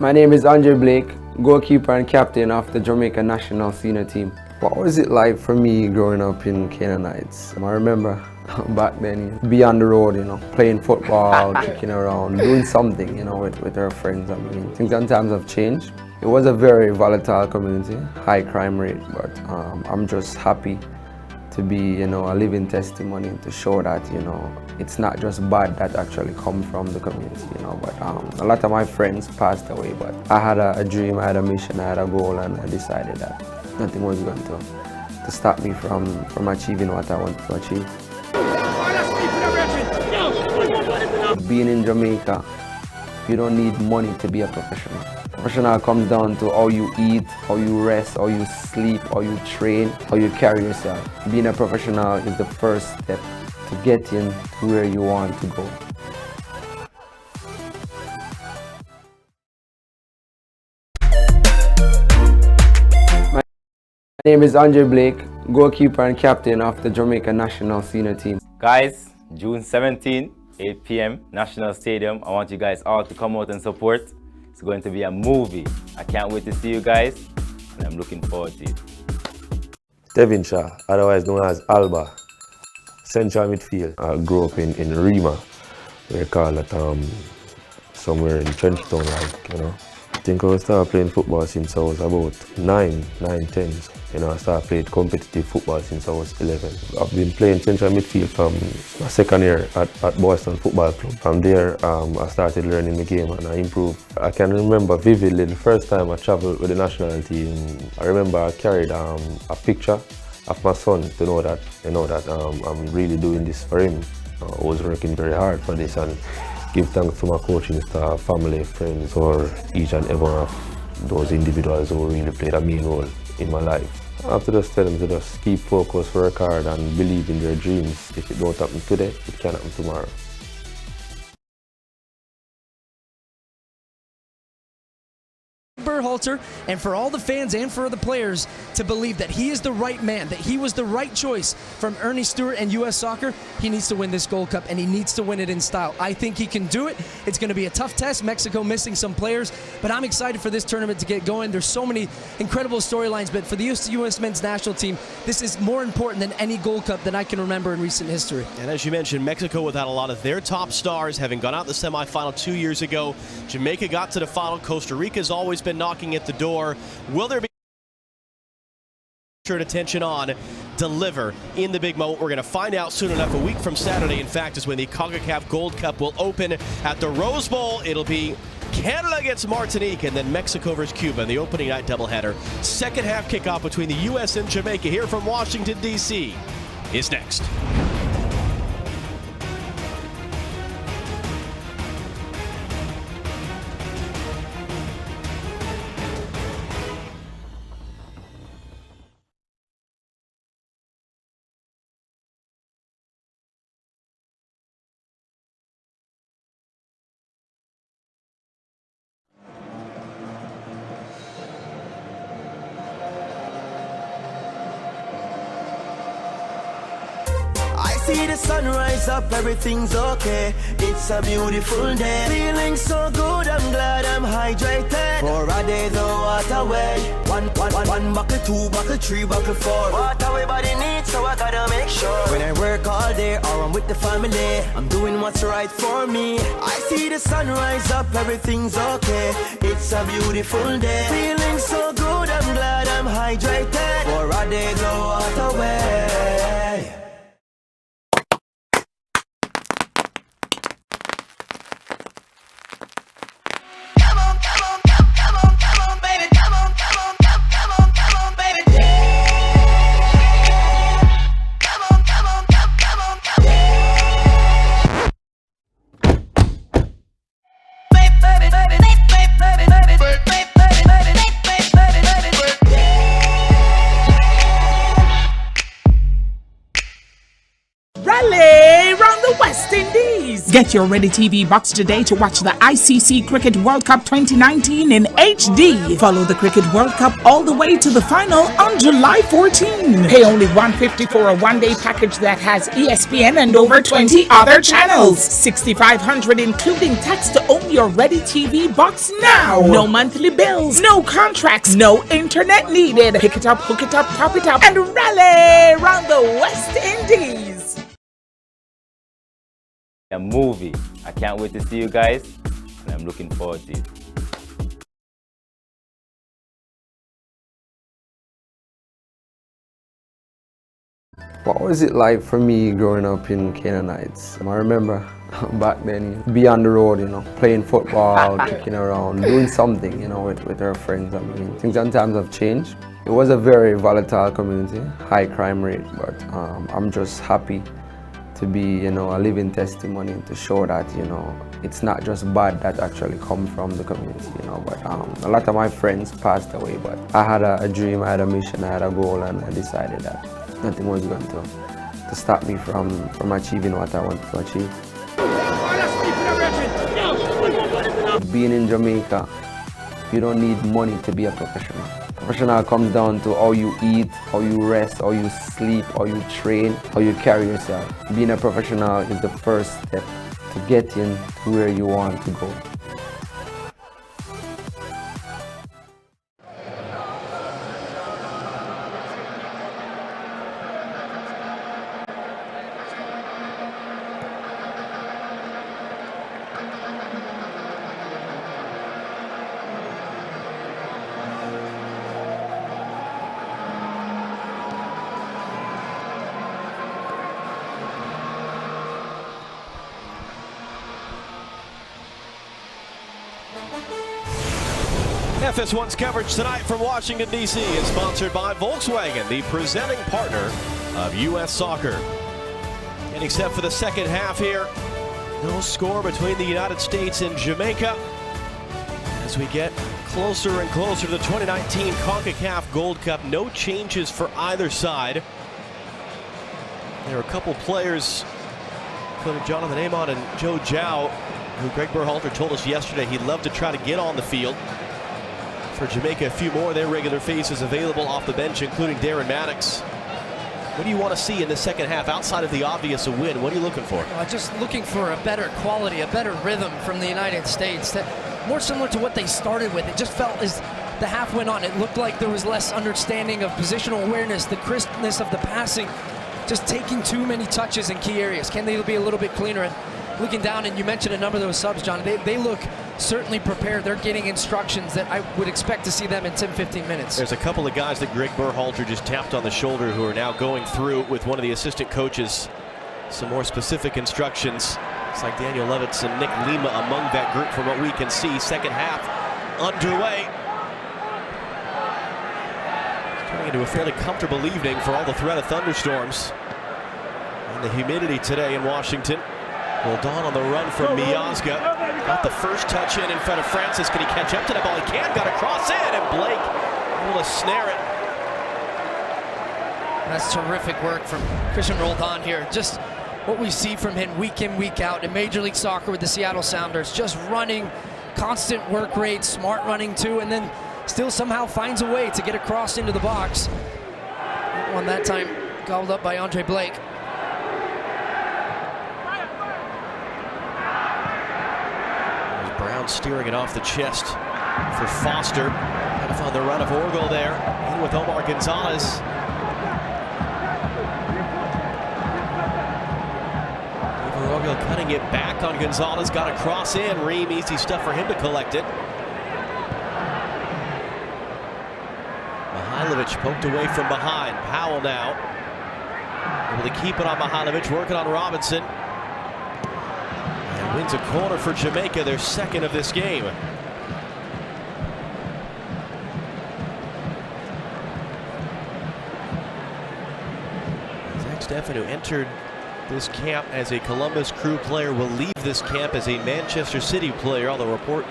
My name is Andre Blake, goalkeeper and captain of the Jamaica National Senior team. What was it like for me growing up in Canaanites? I remember back then, be on the road, playing football, kicking around, doing something, with our friends. I mean, things sometimes have changed. It was a very volatile community, high crime rate, but I'm just happy to be, a living testimony to show that, it's not just bad that actually come from the community, but a lot of my friends passed away, but I had a dream, I had a mission, I had a goal, and I decided that nothing was going to stop me from achieving what I wanted to achieve. Being in Jamaica, you don't need money to be a professional. Professional comes down to how you eat, how you rest, how you sleep, how you train, how you carry yourself. Being a professional is the first step to getting to where you want to go. My name is Andre Blake, goalkeeper and captain of the Jamaica National Senior team. Guys, June 17, 8 p.m., National Stadium. I want you guys all to come out and support. It's going to be a movie. I can't wait to see you guys, and I'm looking forward to it. Devonshire, otherwise known as Alba, central midfield. I grew up in Rema, we call it somewhere in Trenchtown, I think I started playing football since I was about 9, 10. I started playing competitive football since I was 11. I've been playing central midfield from my second year at Boston Football Club. From there, I started learning the game and I improved. I can remember vividly the first time I traveled with the national team. I remember I carried a picture of my son to know that, I'm really doing this for him. I was working very hard for this, and give thanks to my coaching staff, family, friends, for each and every one of those individuals who really played a main role in my life. I have to just tell them to just keep focused, work hard, and believe in their dreams. If it don't happen today, it can happen tomorrow. Berhalter, and for all the fans and for the players to believe that he is the right man, that he was the right choice from Ernie Stewart and U.S. Soccer. He needs to win this Gold Cup, and he needs to win it in style. I think he can do it. It's going to be a tough test. Mexico missing some players, but I'm excited for this tournament to get going. There's so many incredible storylines, but for the U.S. men's national team, this is more important than any Gold Cup that I can remember in recent history. And as you mentioned, Mexico without a lot of their top stars, having gone out the semifinal 2 years ago. Jamaica got to the final. Costa Rica's always been knocking at the door. Will there be attention on deliver in the big moment? We're going to find out soon enough. A week from Saturday, in fact, is when the CONCACAF Gold Cup will open at the Rose Bowl. It'll be Canada against Martinique and then Mexico versus Cuba in the opening night doubleheader. Second half kickoff between the U.S. and Jamaica here from Washington, D.C. is next. see the sun rise up, everything's okay. It's a beautiful day. Feeling so good, I'm glad I'm hydrated. For a day, the water way. One buckle, two buckle, three buckle, four. What everybody needs, so I gotta make sure. When I work all day or I'm with the family, I'm doing what's right for me. I see the sun rise up, everything's okay. It's a beautiful day. Feeling so good, I'm glad I'm hydrated. For a day, the water way. Rally round the West Indies. Get your Ready TV box today to watch the ICC Cricket World Cup 2019 in HD. Follow the Cricket World Cup all the way to the final on July 14. Pay only $150 for a one-day package that has ESPN and over 20 other channels. $6,500 including tax to own your Ready TV box now. No monthly bills, no contracts, no internet needed. Pick it up, hook it up, top it up, and rally round the West Indies. A movie. I can't wait to see you guys, and I'm looking forward to it. What was it like for me growing up in Canaanites? I remember back then, be on the road, you know, playing football, kicking around, doing something, you know, with our friends. I mean, things and times have changed. It was a very volatile community, high crime rate, but I'm just happy to be, you know, a living testimony to show that, you know, it's not just bad that actually comes from the community, you know, but a lot of my friends passed away, but I had a dream, I had a mission, I had a goal, and I decided that nothing was going to stop me from achieving what I wanted to achieve. Being in Jamaica, you don't need money to be a professional. Professional comes down to how you eat, how you rest, how you sleep, how you train, how you carry yourself. Being a professional is the first step to getting to where you want to go. FS1's coverage tonight from Washington, D.C. is sponsored by Volkswagen, the presenting partner of U.S. Soccer. And except for the second half here, no score between the United States and Jamaica as we get closer and closer to the 2019 CONCACAF Gold Cup. No changes for either side. There are a couple players, including Jonathan Amon and Joe Zhao, who Greg Berhalter told us yesterday he'd love to try to get on the field. For Jamaica, a few more of their regular faces available off the bench, including Darren Maddox. What do you want to see in the second half outside of the obvious a win? What are you looking for? Just looking for a better quality, a better rhythm from the United States. More similar to what they started with. It just felt as the half went on, it looked like there was less understanding of positional awareness, the crispness of the passing, just taking too many touches in key areas. Can they be a little bit cleaner? And looking down, and you mentioned a number of those subs, John, they look certainly prepared. They're getting instructions that I would expect to see them in 10-15 minutes. There's a couple of guys that Greg Berhalter just tapped on the shoulder who are now going through with one of the assistant coaches some more specific instructions. It's like Daniel Levitz and Nick Lima among that group from what we can see. Second half underway. Turning into a fairly comfortable evening for all the threat of thunderstorms and the humidity today in Washington. Roldan on the run from Miazga. Got the first touch in front of Francis. Can he catch up to the ball? He can. Got a cross in, and Blake able to snare it. That's terrific work from Christian Roldan here. Just what we see from him week in, week out in Major League Soccer with the Seattle Sounders. Just running, constant work rate, smart running too, and then still somehow finds a way to get across into the box. One that time gobbled up by Andre Blake. Lawrence steering it off the chest for Foster. Trying to find the run of Orgel there. In with Omar Gonzalez. Orgel cutting it back on Gonzalez. Got a cross in. Ream, easy stuff for him to collect it. Mihailovic poked away from behind. Powell now able to keep it on Mihailovic, working on Robinson. And wins a corner for Jamaica, their second of this game. Zach Steffen, who entered this camp as a Columbus Crew player, will leave this camp as a Manchester City player. Although a report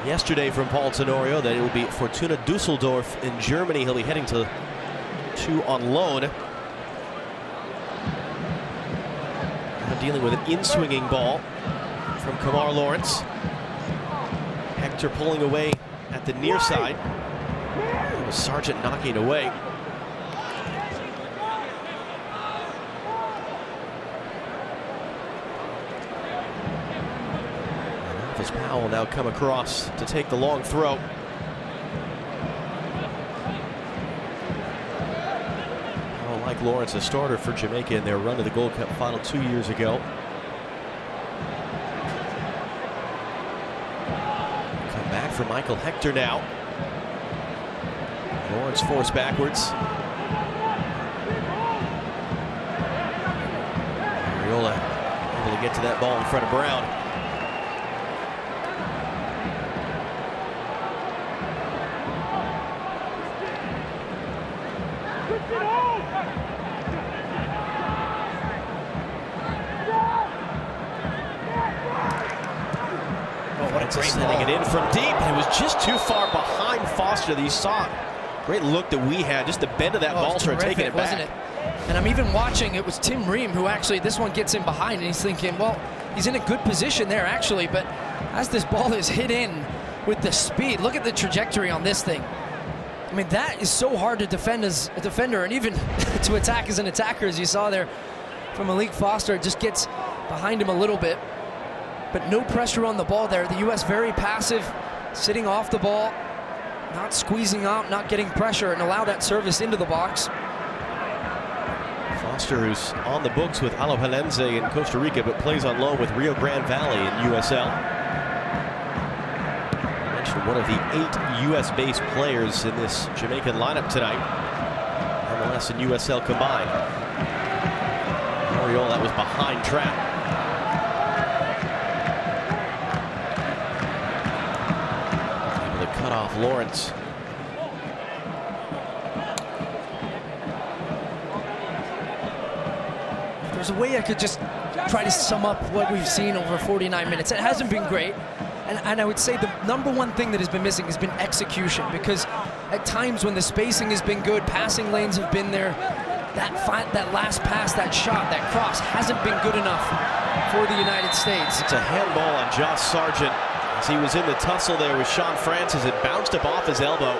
yesterday from Paul Tenorio that it will be Fortuna Dusseldorf in Germany he'll be heading to on loan. Now dealing with an in-swinging ball from Kamar Lawrence. Hector pulling away at the near side. It was Sargent knocking away. As Powell now come across to take the long throw. Powell, like Lawrence, a starter for Jamaica in their run to the Gold Cup final 2 years ago. Come back for Michael Hector now. Lawrence forced backwards. Ariola able to get to that ball in front of Brown. Sending it in from deep, and it was just too far behind Foster. That you saw great look that we had, just the bend of that ball, started taking it back. Wasn't it? And I'm even watching, it was Tim Ream who actually, this one gets in behind, and he's thinking, well, he's in a good position there actually, but as this ball is hit in with the speed, look at the trajectory on this thing. I mean, that is so hard to defend as a defender, and even to attack as an attacker, as you saw there from Malik Foster. It just gets behind him a little bit. But no pressure on the ball there. The U.S. very passive, sitting off the ball, not squeezing out, not getting pressure, and allow that service into the box. Foster, who's on the books with Alajuelense in Costa Rica, but plays on loan with Rio Grande Valley in USL. I mentioned one of the 8 U.S.-based players in this Jamaican lineup tonight. MLS and USL combined. Ariola, that was behind trap. Cut off Lawrence. There's a way I could just try to sum up what we've seen over 49 minutes. It hasn't been great. And I would say the number one thing that has been missing has been execution, because at times when the spacing has been good, passing lanes have been there, that last pass, that shot, that cross hasn't been good enough for the United States. It's a handball on Josh Sargent. As he was in the tussle there with Sean Francis, it bounced up off his elbow.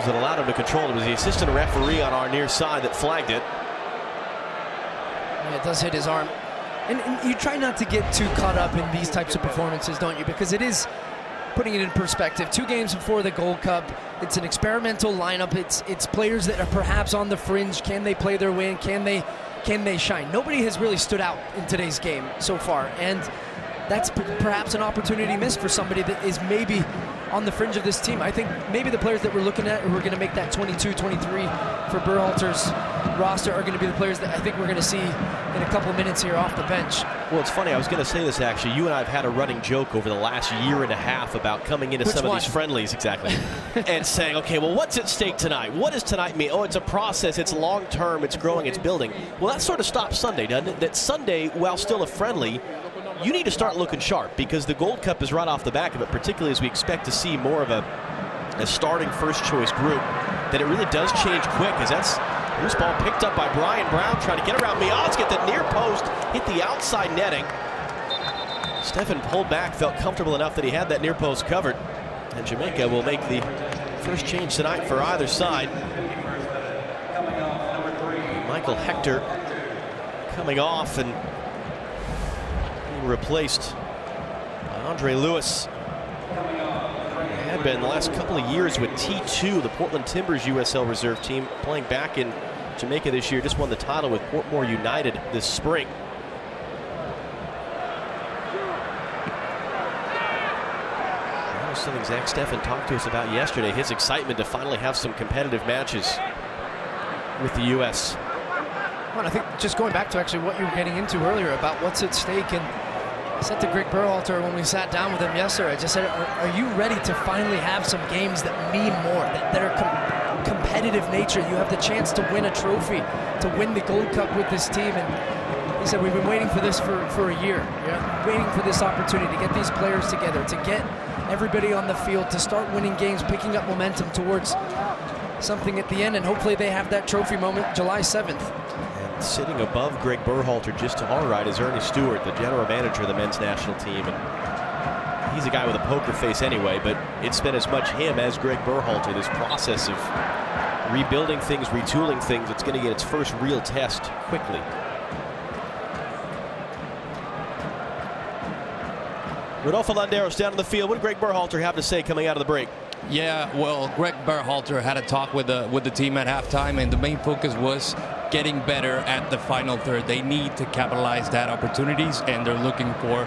That allowed him to control it. It was the assistant referee on our near side that flagged it. Yeah, it does hit his arm. And you try not to get too caught up in these types of performances, don't you? Because it is putting it in perspective. 2 games before the Gold Cup. It's an experimental lineup. It's players that are perhaps on the fringe. Can they play their way in? Can they shine? Nobody has really stood out in today's game so far. And that's perhaps an opportunity missed for somebody that is maybe on the fringe of this team. I think maybe the players that we're looking at who are going to make that 22, 23 for Berhalter's roster are going to be the players that I think we're going to see in a couple minutes here off the bench. Well, it's funny. I was going to say this, actually. You and I have had a running joke over the last year and a half about coming into some of these friendlies, exactly, and saying, okay, well, what's at stake tonight? What does tonight mean? Oh, it's a process. It's long-term. It's growing. It's building. Well, that sort of stops Sunday, doesn't it? That Sunday, while still a friendly, you need to start looking sharp, because the Gold Cup is right off the back of it, particularly as we expect to see more of a starting first-choice group, that it really does change quick, as that's loose ball picked up by Brian Brown, trying to get around Miaz, get the near post, hit the outside netting. Steffen pulled back, felt comfortable enough that he had that near post covered, and Jamaica will make the first change tonight for either side. Michael Hector coming off and replaced Andre Lewis had been the last couple of years with T2, the Portland Timbers USL reserve team, playing back in Jamaica this year. Just won the title with Portmore United this spring. That was something Zach Steffen talked to us about yesterday, his excitement to finally have some competitive matches with the U.S. Well, I think just going back to actually what you were getting into earlier about what's at stake, and I said to Greg Berhalter when we sat down with him yesterday, I just said, are you ready to finally have some games that mean more, that are competitive nature? You have the chance to win a trophy, to win the Gold Cup with this team. And he said, we've been waiting for this for a year, waiting for this opportunity to get these players together, to get everybody on the field, to start winning games, picking up momentum towards something at the end, and hopefully they have that trophy moment July 7th. Sitting above Greg Berhalter just to our right is Ernie Stewart, the general manager of the men's national team. And he's a guy with a poker face anyway, but it's been as much him as Greg Berhalter, this process of rebuilding things, retooling things. It's going to get its first real test quickly. Rodolfo Landeros down on the field. What did Greg Berhalter have to say coming out of the break? Yeah, well, Greg Berhalter had a talk with the team at halftime, and the main focus was getting better at the final third. They need to capitalize that opportunities, and they're looking for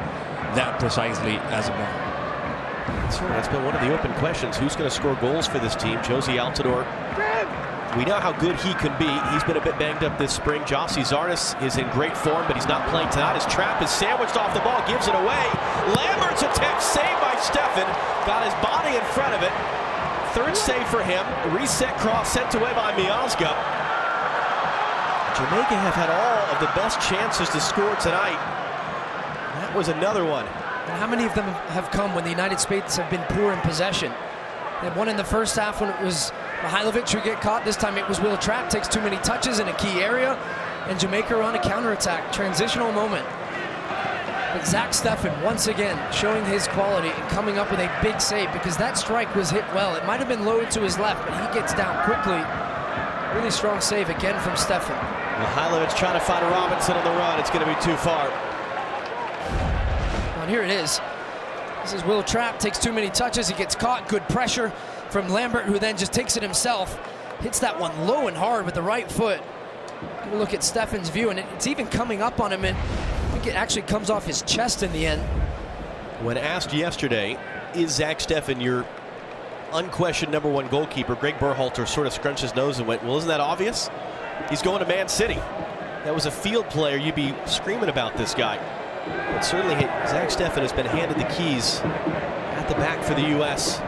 that precisely as of now. So that's been one of the open questions. Who's going to score goals for this team? Josie Altidore. We know how good he can be. He's been a bit banged up this spring. Jossie Zardes is in great form, but he's not playing tonight. His trap is sandwiched off the ball, gives it away. Lambert's attempt saved by Steffen. Got his body in front of it. Third save for him. Reset cross sent away by Miazga. Jamaica have had all of the best chances to score tonight. That was another one. And how many of them have come when the United States have been poor in possession? They had one in the first half when it was Mihailovic who get caught. This time it was Will Trapp, takes too many touches in a key area, and Jamaica are on a counterattack. Transitional moment. But Zach Steffen once again showing his quality and coming up with a big save, because that strike was hit well. It might have been low to his left, but he gets down quickly. Really strong save again from Steffen. Mihailovic trying to find Robinson on the run. It's going to be too far. And here it is. This is Will Trapp, takes too many touches. He gets caught. Good pressure from Lambert, who then just takes it himself. Hits that one low and hard with the right foot. Give a look at Steffen's view, and it's even coming up on him, and I think it actually comes off his chest in the end. When asked yesterday, is Zach Steffen your unquestioned #1 goalkeeper, Greg Berhalter sort of scrunched his nose and went, well, isn't that obvious? He's going to Man City. That was a field player. You'd be screaming about this guy. But certainly Zach Steffen has been handed the keys at the back for the U.S.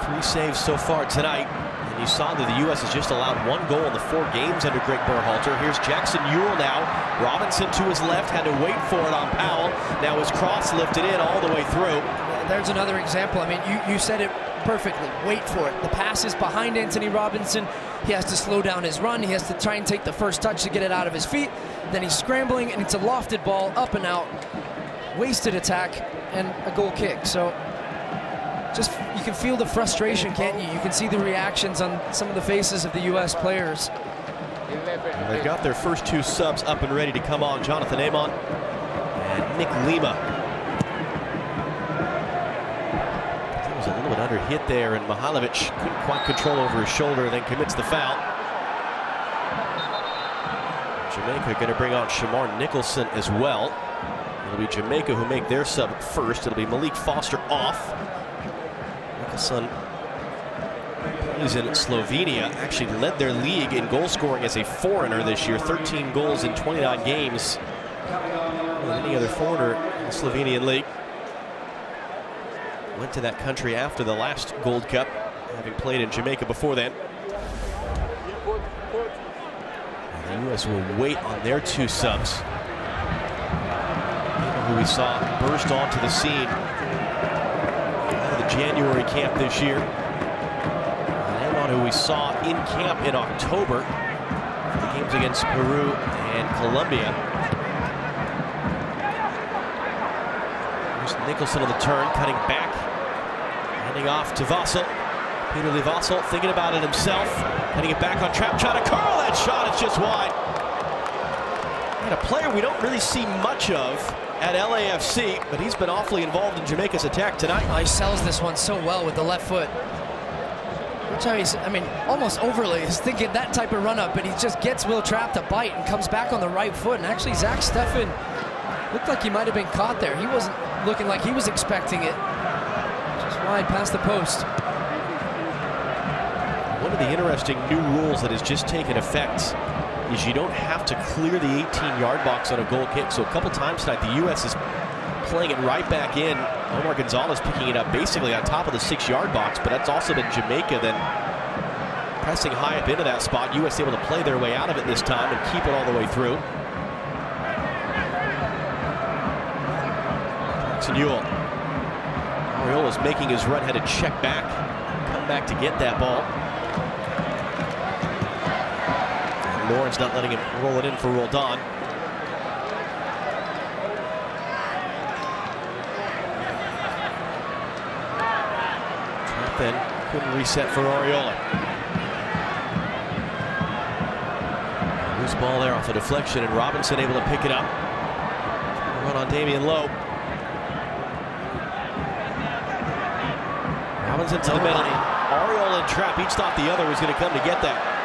3 saves so far tonight. And you saw that the U.S. has just allowed 1 goal in the 4 games under Greg Berhalter. Here's Jackson Ewell now. Robinson to his left, had to wait for it on Powell. Now his cross lifted in all the way through. There's another example. I mean, you said it perfectly. Wait for it. The pass is behind Anthony Robinson. He has to slow down his run. He has to try and take the first touch to get it out of his feet. Then he's scrambling, and it's a lofted ball up and out. Wasted attack and a goal kick. So just, you can feel the frustration, can't you? You can see the reactions on some of the faces of the U.S. players. They've got their first 2 subs up and ready to come on. Jonathan Amon and Nick Lima. That was a little bit under hit there, and Mihailovic couldn't quite control over his shoulder, then commits the foul. Jamaica going to bring on Shamar Nicholson as well. It'll be Jamaica who make their sub first. It'll be Malik Foster off. Nicholson is in Slovenia. Actually led their league in goal scoring as a foreigner this year. 13 goals in 29 games. More than any other foreigner in the Slovenian league. Went to that country after the last Gold Cup, having played in Jamaica before then. The U.S. will wait on their 2 subs. Who we saw burst onto the scene out of the January camp this year. And on who we saw in camp in October for the games against Peru and Colombia. There's Nicholson on the turn, cutting back, handing off to Vassell. Peter Lee Vassell thinking about it himself, heading it back on Trapp, trying to curl that shot. It's just wide. And a player we don't really see much of at LAFC, but he's been awfully involved in Jamaica's attack tonight. Oh, he sells this one so well with the left foot. Watch how he's, I mean, almost overly. He's thinking that type of run up, but he just gets Will Trapp to bite and comes back on the right foot. And actually, Zach Steffen looked like he might have been caught there. He wasn't looking like he was expecting it. Just wide past the post. One of the interesting new rules that has just taken effect is you don't have to clear the 18-yard box on a goal kick. So a couple times tonight, the U.S. is playing it right back in. Omar Gonzalez picking it up basically on top of the 6-yard box, but that's also been Jamaica then pressing high up into that spot. U.S. able to play their way out of it this time and keep it all the way through. Jackson Ewell. Ariola is making his run, had to check back, come back to get that ball. Lawrence not letting him roll it in for Roldan. Trap in, couldn't reset for Ariola. Loose ball there off a deflection, and Robinson able to pick it up. Run on Damian Lowe. Robinson to the middle. Ariola and Trap each thought the other was going to come to get that.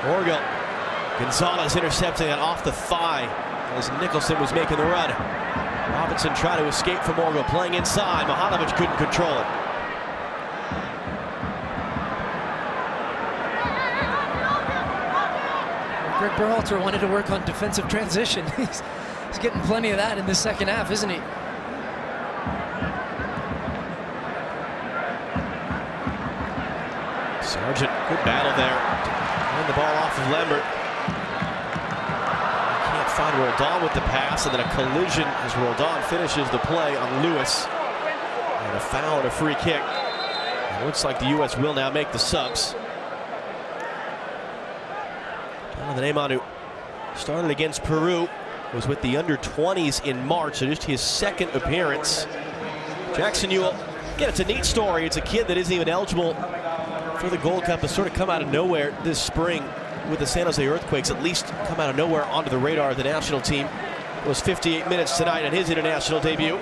Orgel. Gonzalez intercepting it off the thigh as Nicholson was making the run. Robinson tried to escape from Orgel, playing inside. Mihanovic couldn't control it. Greg Berhalter wanted to work on defensive transition. He's getting plenty of that in the second half, isn't he? Sargent, good battle there. And the ball off of Lambert. Can't find Roldan with the pass, and then a collision as Roldan finishes the play on Lewis. And a foul and a free kick. It looks like the U.S. will now make the subs. The Neymar who started against Peru was with the under-20s in March, so just his second appearance. Jackson Ewell, again, it's a neat story. It's a kid that isn't even eligible for the Gold Cup, has sort of come out of nowhere this spring with the San Jose Earthquakes, at least come out of nowhere onto the radar of the national team. It was 58 minutes tonight on his international debut.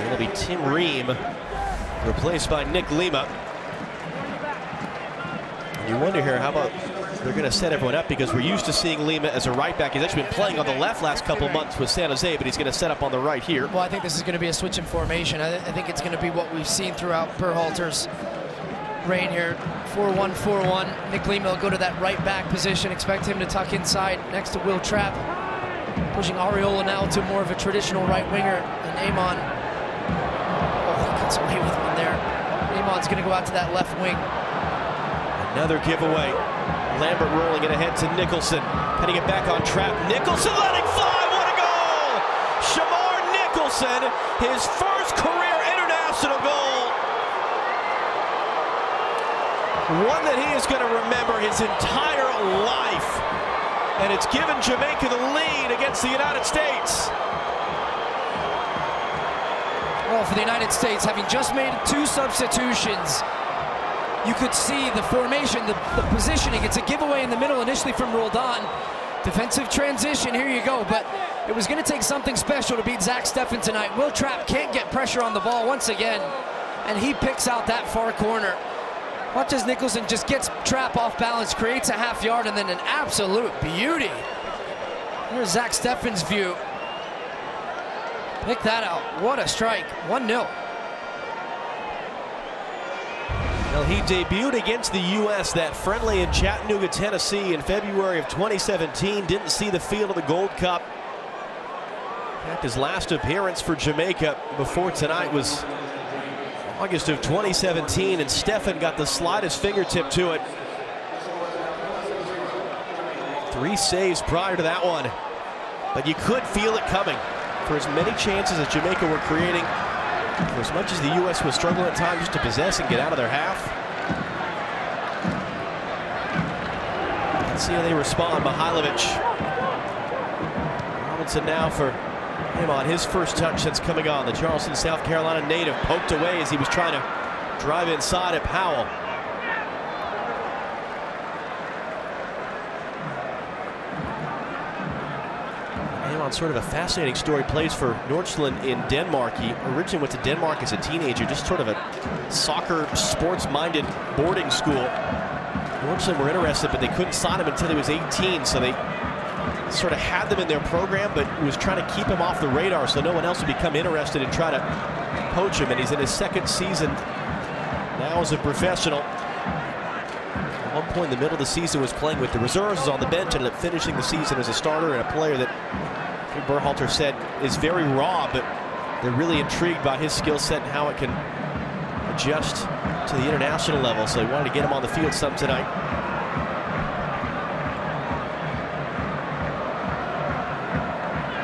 It'll be Tim Ream, replaced by Nick Lima. And you wonder here, how about they're going to set everyone up, because we're used to seeing Lima as a right back. He's actually been playing on the left last couple months with San Jose, but he's going to set up on the right here. Well, I think this is going to be a switch in formation. I think it's going to be what we've seen throughout Berhalter's reign here. 4-1, 4-1. Nick Lima will go to that right back position. Expect him to tuck inside next to Will Trapp. Pushing Ariola now to more of a traditional right winger. And Amon, oh, he gets away with one there. Amon's going to go out to that left wing. Another giveaway. Lambert rolling it ahead to Nicholson. Heading it back on Trapp. Nicholson letting fly. What a goal! Shamar Nicholson, his first career international goal. One that he is going to remember his entire life. And it's given Jamaica the lead against the United States. Well, for the United States, having just made 2 substitutions, you could see the formation, the positioning. It's a giveaway in the middle initially from Roldan. Defensive transition, here you go. But it was going to take something special to beat Zach Steffen tonight. Will Trapp can't get pressure on the ball once again, and he picks out that far corner. Watch as Nicholson just gets Trapp off balance, creates a half yard, and then an absolute beauty. There's Zach Steffen's view. Pick that out. What a strike. 1-0. Well, he debuted against the U.S. that friendly in Chattanooga, Tennessee in February of 2017. Didn't see the field of the Gold Cup. In fact, his last appearance for Jamaica before tonight was August of 2017, and Steffen got the slightest fingertip to it. 3 saves prior to that one. But you could feel it coming. For as many chances as Jamaica were creating, for as much as the U.S. was struggling at times just to possess and get out of their half. Let's see how they respond. Mihailovic. Robinson now for him on his first touch since coming on. The Charleston, South Carolina native poked away as he was trying to drive inside at Powell. found sort of a fascinating story. Plays for Nordsjælland in Denmark. He originally went to Denmark as a teenager, just sort of a soccer, sports-minded boarding school. Nordsjælland were interested, but they couldn't sign him until he was 18, so they sort of had them in their program, but was trying to keep him off the radar so no one else would become interested and try to poach him. And he's in his second season now as a professional. At one point in the middle of the season was playing with the reserves, was on the bench, and ended up finishing the season as a starter, and a player that Greg Berhalter said is very raw, but they're really intrigued by his skill set and how it can adjust to the international level. So they wanted to get him on the field some tonight.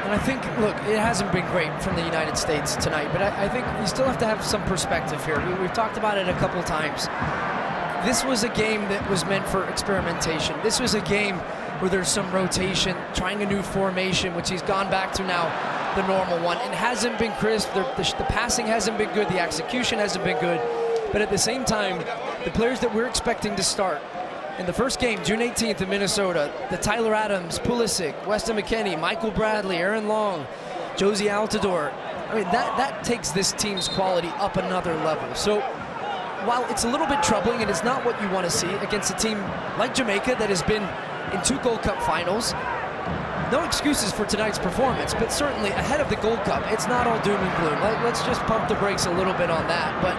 And I think, look, it hasn't been great from the United States tonight, but I think you still have to have some perspective here. We've talked about it a couple times. This was a game that was meant for experimentation. This was a game where there's some rotation, trying a new formation, which he's gone back to now, the normal one. It hasn't been crisp. The passing hasn't been good. The execution hasn't been good. But at the same time, the players that we're expecting to start in the first game, June 18th in Minnesota, the Tyler Adams, Pulisic, Weston McKennie, Michael Bradley, Aaron Long, Josie Altidore. I mean, that takes this team's quality up another level. So while it's a little bit troubling and it's not what you want to see against a team like Jamaica that has been in 2 Gold Cup finals, no excuses for tonight's performance, but certainly ahead of the Gold Cup, it's not all doom and gloom. Let's just pump the brakes a little bit on that. But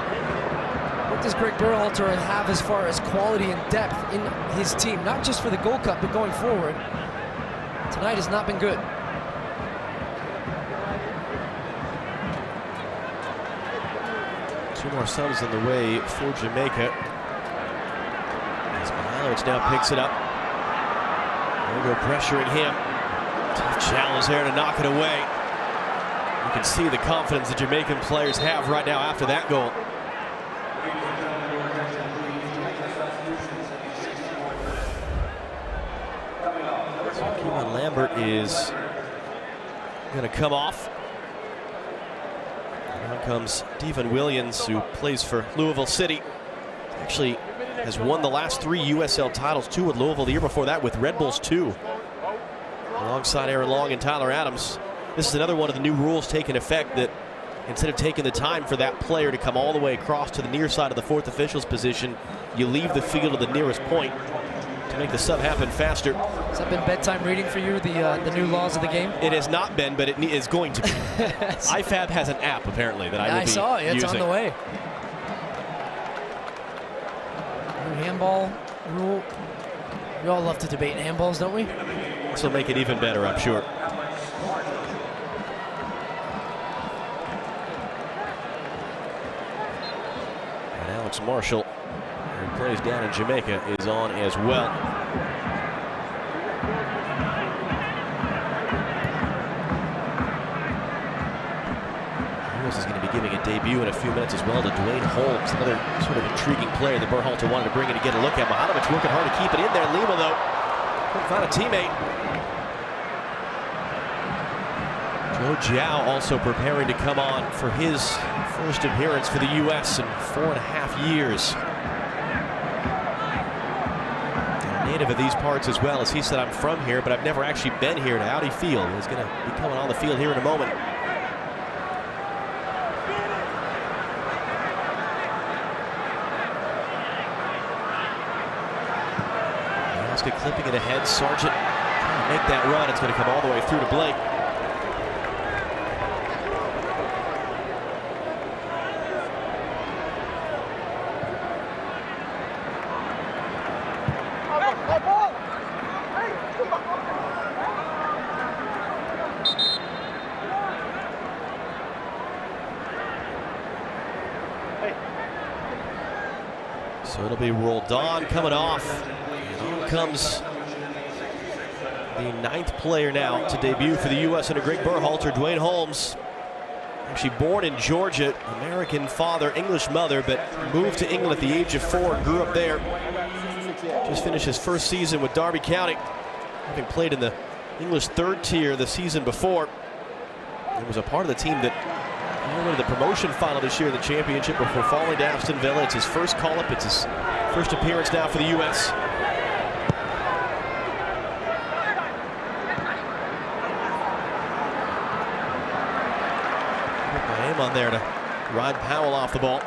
what does Greg Berhalter have as far as quality and depth in his team, not just for the Gold Cup, but going forward? Tonight has not been good. Two more subs in the way for Jamaica. As Mihailovic now picks it up. They'll go pressuring him. Tough challenge there to knock it away. You can see the confidence the Jamaican players have right now after that goal. So Kevin Lambert is going to come off. Here comes Devon Williams, who plays for Louisville City. Actually has won the last 3 USL titles, 2 with Louisville, the year before that with Red Bulls 2. Alongside Aaron Long and Tyler Adams. This is another one of the new rules taking effect, that instead of taking the time for that player to come all the way across to the near side of the 4th official's position, you leave the field to the nearest point to make the sub happen faster. Has that been bedtime reading for you, the new laws of the game? It has not been, but it is going to be. IFAB has an app, apparently, that I will be saw it. It's using. on the way. New handball rule. We all love to debate handballs, don't we? This will make it even better, I'm sure. And Alex Marshall, who plays down in Jamaica, is on as well. Is going to be giving a debut in a few minutes as well to Dwayne Holmes, another sort of intriguing player that Berhalter wanted to bring in to get a look at. Mihailovic working hard to keep it in there. Lima, though, couldn't find a teammate. Joe Jiao also preparing to come on for his first appearance for the U.S. in 4.5 years. A native of these parts as well, as he said, I'm from here, but I've never actually been here to Audi Field. He's going to be coming on the field here in a moment. Clipping it ahead, Sargent trying to make that run. It's going to come all the way through to Blake. So it'll be rolled on, coming off. Comes the 9th player now to debut for the U.S. under Greg Berhalter, Dwayne Holmes. Actually born in Georgia, American father, English mother, but moved to England at the age of 4 and grew up there. Just finished his first season with Derby County, having played in the English 3rd tier the season before. He was a part of the team that went to the promotion final this year in the championship before falling to Aston Villa. It's his first call-up. It's his first appearance now for the U.S. on there to ride Powell off the ball.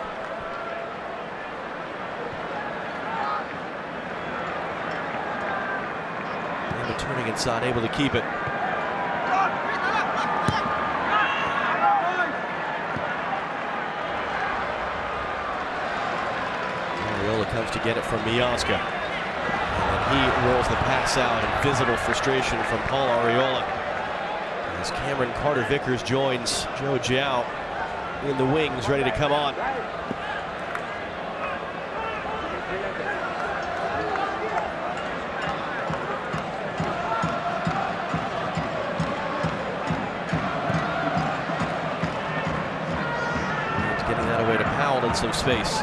And turning inside, able to keep it. Ariola comes to get it from Miazga. And he rolls the pass out in visible frustration from Paul Ariola. As Cameron Carter-Vickers joins Joe Jiao in the wings, ready to come on. He's getting that away to Powell in some space.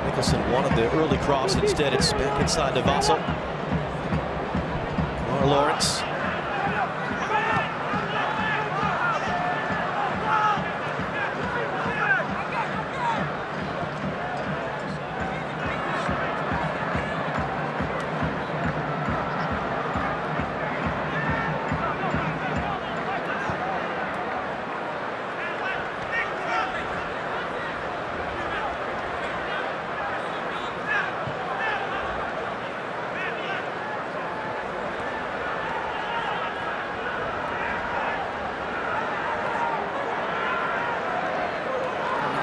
Nicholson wanted the early cross, instead it's back inside to Vassell. Kamar Lawrence.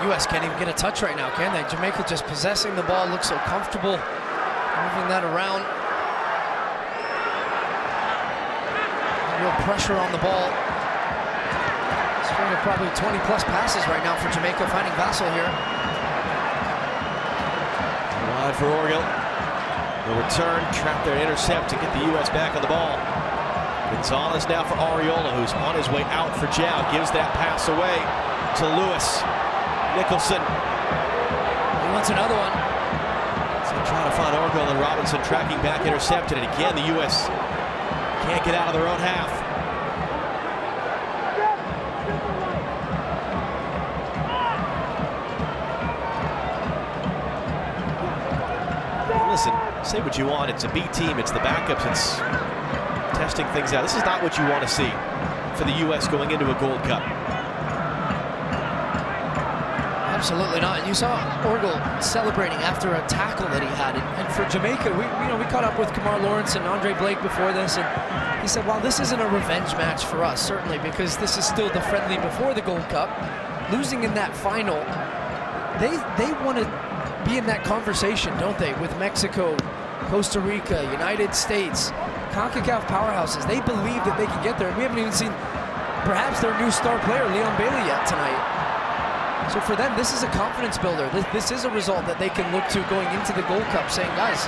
U.S. can't even get a touch right now, can they? Jamaica just possessing the ball, looks so comfortable, moving that around. Real pressure on the ball. String of probably 20-plus passes right now for Jamaica, finding Vassell here. Wide for Orgill. The return, trap there, intercept to get the U.S. back on the ball. Gonzalez now for Ariola, who's on his way out for Jiao. Gives that pass away to Lewis. Nicholson. He wants another one. So trying to find Orgill and Robinson tracking back, intercepted. And again, the U.S. can't get out of their own half. Listen, say what you want. It's a B team. It's the backups. It's testing things out. This is not what you want to see for the U.S. going into a Gold Cup. Absolutely not. And you saw Orgill celebrating after a tackle that he had. And for Jamaica, we caught up with Kamar Lawrence and Andre Blake before this, and he said, "Well, this isn't a revenge match for us, certainly, because this is still the friendly before the Gold Cup. Losing in that final, they want to be in that conversation, don't they? With Mexico, Costa Rica, United States, CONCACAF powerhouses. They believe that they can get there. We haven't even seen perhaps their new star player, Leon Bailey, yet tonight." So for them, this is a confidence builder. This is a result that they can look to going into the Gold Cup, saying, guys,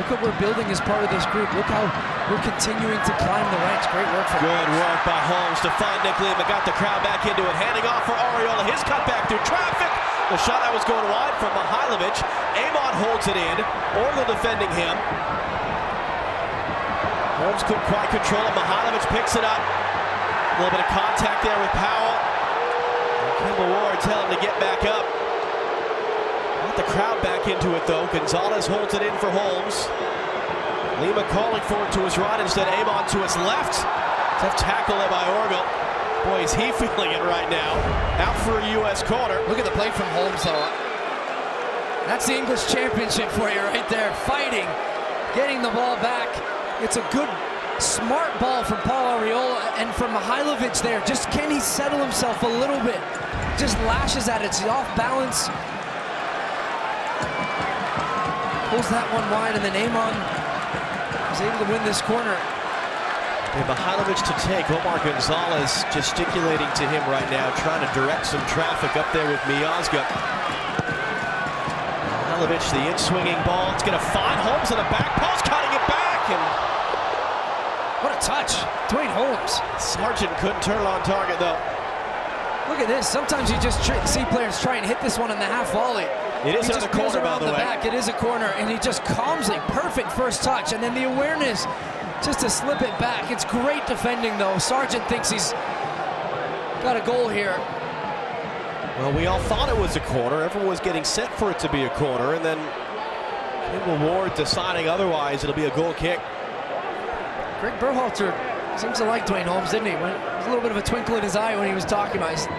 look what we're building as part of this group. Look how we're continuing to climb the ranks. Great work for Good work by Holmes to find Nick Lima. Got the crowd back into it. Handing off for Ariola. His cut back through traffic. The shot that was going wide from Mihailovic. Amon holds it in. Orgill defending him. Holmes couldn't quite control it. Mihailovic picks it up. A little bit of contact there with Powell. Kimball Ward telling him to get back up. Got the crowd back into it though. Gonzalez holds it in for Holmes. Lima calling for it to his right, instead Amon to his left. Tough tackle there by Orgill. Boy, is he feeling it right now. Out for a U.S. corner. Look at the play from Holmes though. That's the English Championship for you right there. Fighting, getting the ball back. It's a good, smart ball from Paul Ariola, and from Mihailovic there. Just can he settle himself a little bit? Just lashes at it. He's off balance. Pulls that one wide, and then Amon was able to win this corner. And Mihailovic to take. Omar Gonzalez gesticulating to him right now, trying to direct some traffic up there with Miazga. Mihailovic, the in-swinging ball. It's going to find Holmes in the back post, cutting it back. And what a touch. Dwayne Holmes. Sargent couldn't turn it on target, though. Look at this. Sometimes you just see players try and hit this one in the half volley. It is another corner, by the way. Back. It is a corner, and he just calmly, perfect first touch, and then the awareness just to slip it back. It's great defending, though. Sargent thinks he's got a goal here. Well, we all thought it was a corner. Everyone was getting set for it to be a corner, and then Kimball Ward deciding otherwise. It'll be a goal kick. Greg Berhalter seems to like Dwayne Holmes, didn't he? There was a little bit of a twinkle in his eye when he was talking about it.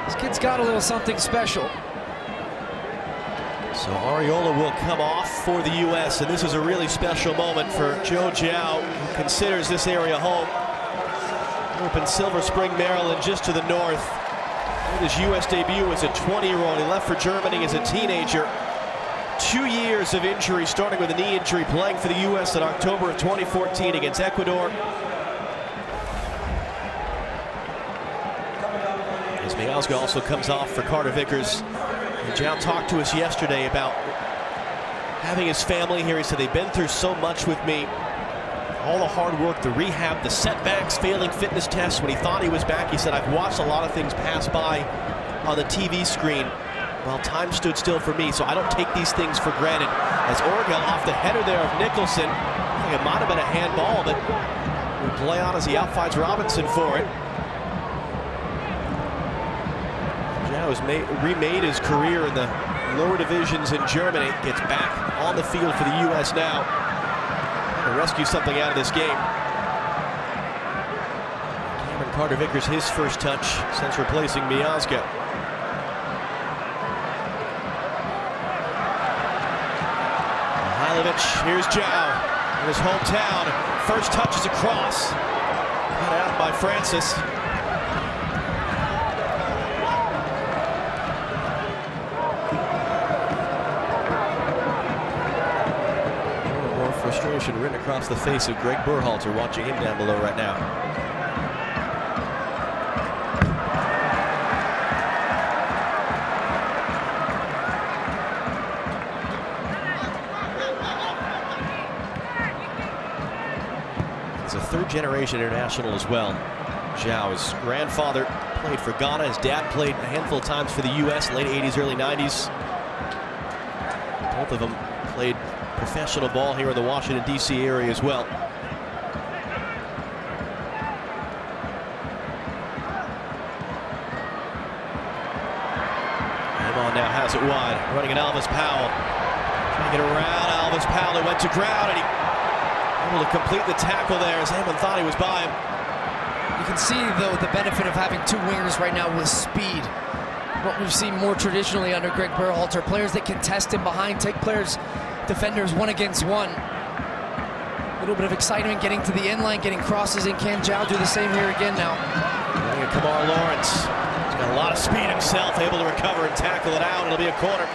This kid's got a little something special. So Ariola will come off for the U.S., and this is a really special moment for Joe Giao, who considers this area home. Grew up in Silver Spring, Maryland, just to the north. Made his U.S. debut as a 20-year-old. He left for Germany as a teenager. 2 years of injury, starting with a knee injury, playing for the U.S. in October of 2014 against Ecuador. As Miazga also comes off for Carter Vickers. And Giao talked to us yesterday about having his family here. He said, they've been through so much with me. All the hard work, the rehab, the setbacks, failing fitness tests. When he thought he was back, he said, I've watched a lot of things pass by on the TV screen. Well, time stood still for me, so I don't take these things for granted. As Orgel off the header there of Nicholson. I think it might have been a handball, but will play on as he outfights Robinson for it. Giao has remade his career in the lower divisions in Germany. Gets back on the field for the U.S. now to rescue something out of this game. Cameron Carter Vickers, his first touch since replacing Miazga. Mihailovic, here's Giao in his hometown. First touch is across. Cut out by Francis. Frustration written across the face of Greg Berhalter, watching him down below right now. He's a third-generation international as well. Giao, his grandfather played for Ghana. His dad played a handful of times for the U.S., late 80s, early 90s. Both of them played professional ball here in the Washington, D.C. area as well. Amon now has it wide, running at Alvis Powell. Trying to get around Alvis Powell, who went to ground, and he able to complete the tackle there as Amon thought he was by him. You can see, though, the benefit of having two wingers right now with speed. What we've seen more traditionally under Greg Berhalter, players that can test him behind, take defenders one against one. A little bit of excitement getting to the end line, getting crosses in. Can Giao do the same here again now? Running at Kamar Lawrence. He's got a lot of speed himself, able to recover and tackle it out. It'll be a corner.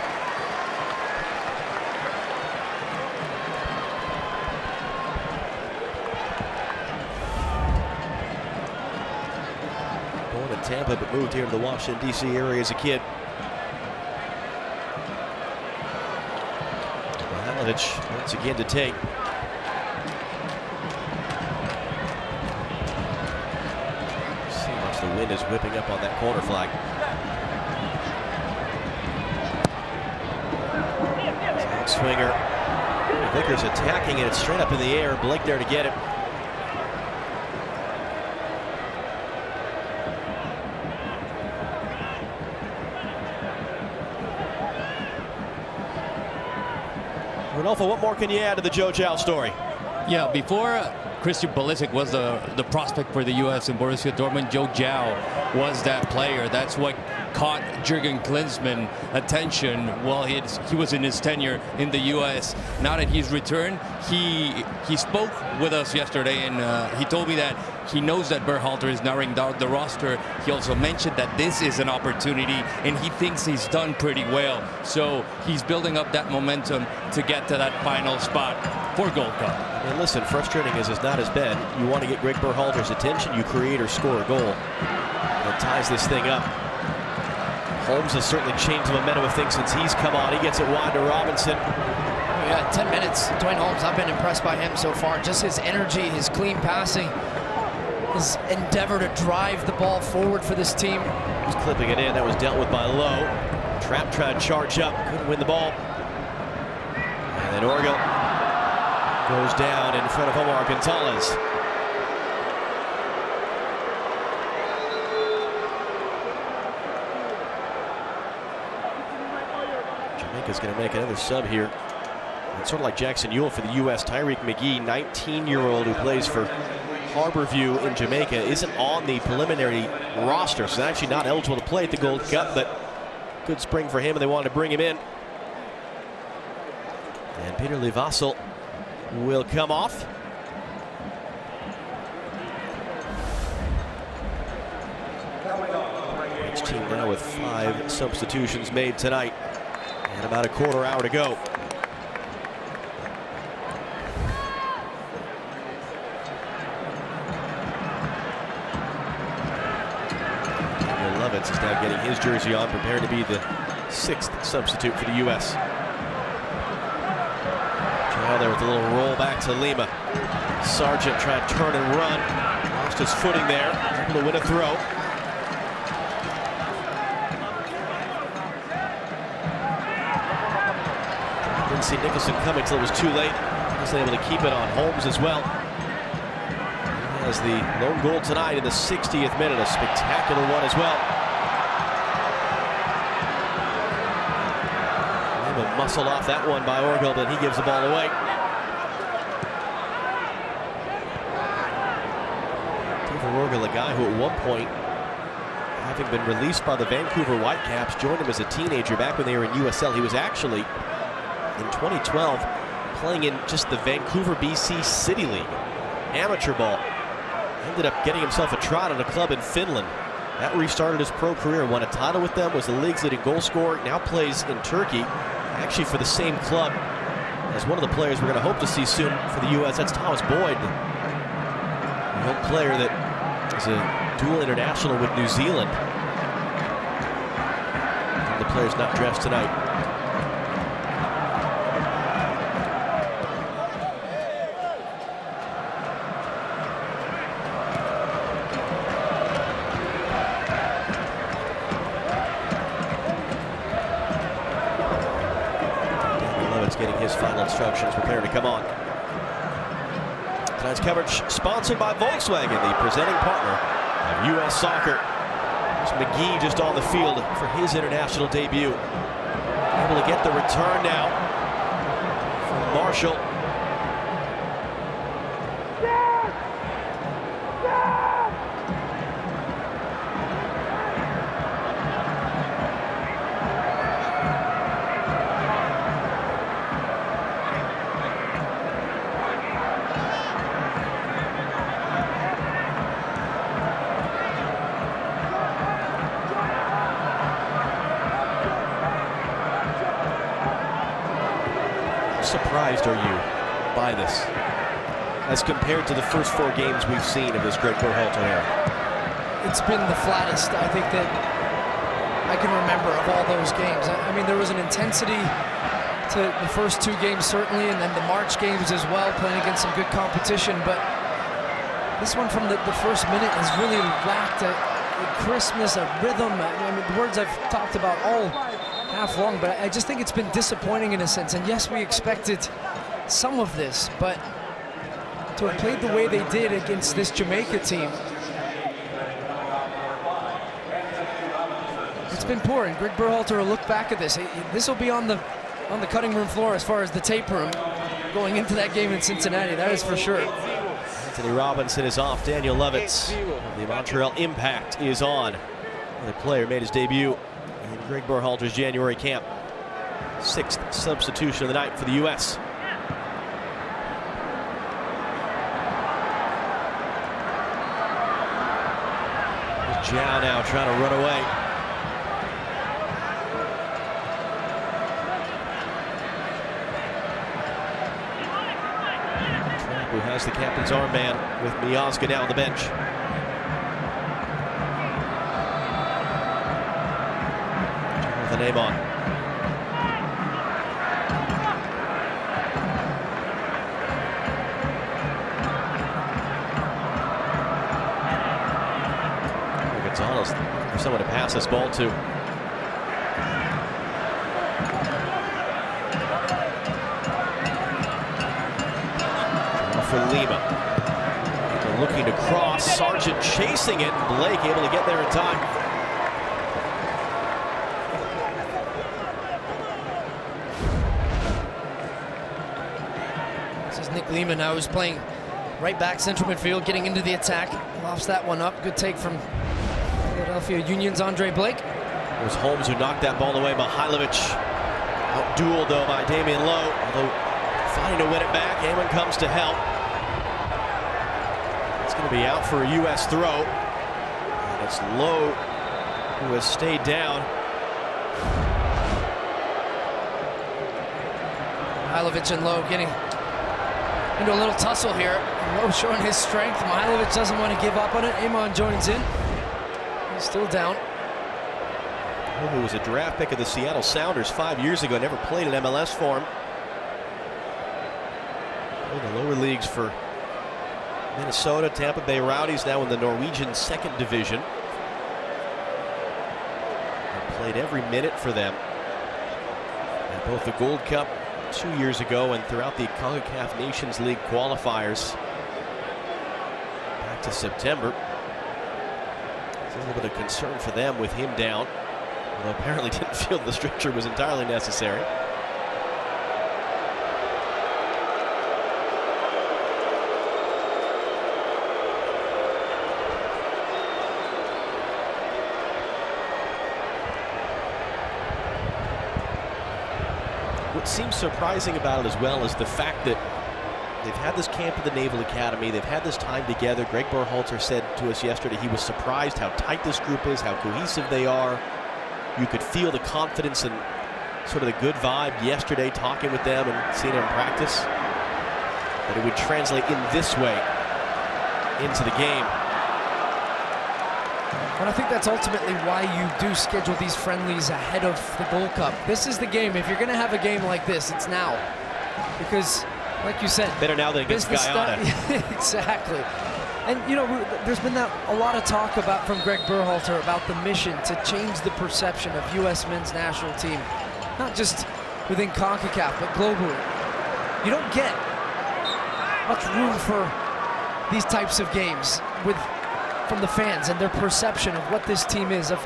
Born in Tampa, but moved here to the Washington, D.C. area as a kid. Once again to take. See how much the wind is whipping up on that corner flag. Outswinger. Vickers attacking it. It's straight up in the air. Blake there to get it. Rodolfo, what more can you add to the Joe Giao story? Yeah, before Christian Pulisic was the prospect for the U.S. in Borussia Dortmund, Joe Giao was that player. That's what caught Jurgen Klinsmann's attention while he was in his tenure in the U.S. Now that he's returned, he spoke with us yesterday, and he told me that he knows that Berhalter is narrowing down the roster. He also mentioned that this is an opportunity, and he thinks he's done pretty well. So he's building up that momentum to get to that final spot for Gold Cup. And listen, frustrating as it's not as bad. You want to get Greg Berhalter's attention, you create or score a goal that ties this thing up. Holmes has certainly changed the momentum of things since he's come on. He gets it wide to Robinson. Yeah, 10 minutes. Dwayne Holmes, I've been impressed by him so far. Just his energy, his clean passing, his endeavor to drive the ball forward for this team. He's clipping it in. That was dealt with by Lowe. Trapp tried to charge up, couldn't win the ball. And then Orgel goes down in front of Omar Gonzalez. Jamaica's going to make another sub here. It's sort of like Jackson Ewell for the U.S. Tyreek McGee, 19-year-old who plays for Harborview in Jamaica, isn't on the preliminary roster, so he's actually not eligible to play at the Gold Cup, but good spring for him, and they wanted to bring him in. And Peter Levassel will come off. Each team now with 5 substitutions made tonight, and about a quarter hour to go. Is now getting his jersey on, prepared to be the 6th substitute for the U.S. Now there with a little roll back to Lima. Sargent tried to turn and run. Lost his footing there. Able to win a throw. Didn't see Nicholson coming until it was too late. He was able to keep it on Holmes as well. He has the lone goal tonight in the 60th minute. A spectacular one as well. Muscled off that one by Orgill, but he gives the ball away. David Orgill, a guy who at one point, having been released by the Vancouver Whitecaps, joined him as a teenager back when they were in USL. He was actually, in 2012, playing in just the Vancouver BC City League, amateur ball. Ended up getting himself a trot at a club in Finland. That restarted his pro career, won a title with them, was the league's leading goal scorer, now plays in Turkey. Actually for the same club as one of the players we're going to hope to see soon for the U.S. That's Thomas Boyd, a young player that is a dual international with New Zealand. And the player's not dressed tonight. Getting his final instructions, prepared to come on. Tonight's coverage sponsored by Volkswagen, the presenting partner of U.S. Soccer. There's McGee just on the field for his international debut. Able to get the return now from Marshall. Surprised are you by this as compared to the first 4 games we've seen of this Greg Berhalter era? It's been the flattest, I think, that I can remember of all those games. I mean, there was an intensity to the first 2 games, certainly, and then the March games as well, playing against some good competition. But this one from the first minute has really lacked a crispness, a rhythm. I mean, the words I've talked about all half long, but I just think it's been disappointing in a sense. And yes, we expected some of this, but to have played the way they did against this Jamaica team, it's been poor. And Greg Berhalter will look back at this. This will be on the cutting room floor as far as the tape room going into that game in Cincinnati. That is for sure. Anthony Robinson is off. Daniel Lovitz, the Montreal Impact, is on. The player made his debut in Greg Berhalter's January camp. 6th substitution of the night for the U.S. Zhao now trying to run away. Trump, who has the captain's armband, with Miazga now on the bench. The name on. Gonzalez for someone to pass this ball to. For Lima. They're looking to cross. Sargent chasing it. Blake able to get there in time. Nick Lehman now is playing right back, central midfield, getting into the attack. Lofts that one up. Good take from Philadelphia Union's Andre Blake. It was Holmes who knocked that ball away. Mihailovic out-dueled, though, by Damian Lowe. Although fighting to win it back, Amon comes to help. It's going to be out for a U.S. throw. And it's Lowe who has stayed down. Mihailovic and Lowe getting into a little tussle here. Lowe showing his strength. Mihailovic doesn't want to give up on it. Amon joins in. He's still down. Who was a draft pick of the Seattle Sounders 5 years ago, never played in MLS for him. In the lower leagues for Minnesota, Tampa Bay Rowdies, now in the Norwegian 2nd division. And played every minute for them at both the Gold Cup 2 years ago and throughout the CONCACAF Nations League qualifiers back to September. There's a little bit of concern for them with him down. Although apparently didn't feel the stretcher was entirely necessary. What seems surprising about it as well is the fact that they've had this camp at the Naval Academy. They've had this time together. Greg Berhalter said to us yesterday he was surprised how tight this group is, how cohesive they are. You could feel the confidence and sort of the good vibe yesterday talking with them and seeing them practice. But it would translate in this way into the game. And I think that's ultimately why you do schedule these friendlies ahead of the Gold Cup. This is the game. If you're going to have a game like this, it's now. Because, like you said, better now than against Guyana. Exactly. And, you know, there's been a lot of talk from Greg Berhalter about the mission to change the perception of U.S. men's national team, not just within CONCACAF, but globally. You don't get much room for these types of games from the fans and their perception of what this team is, a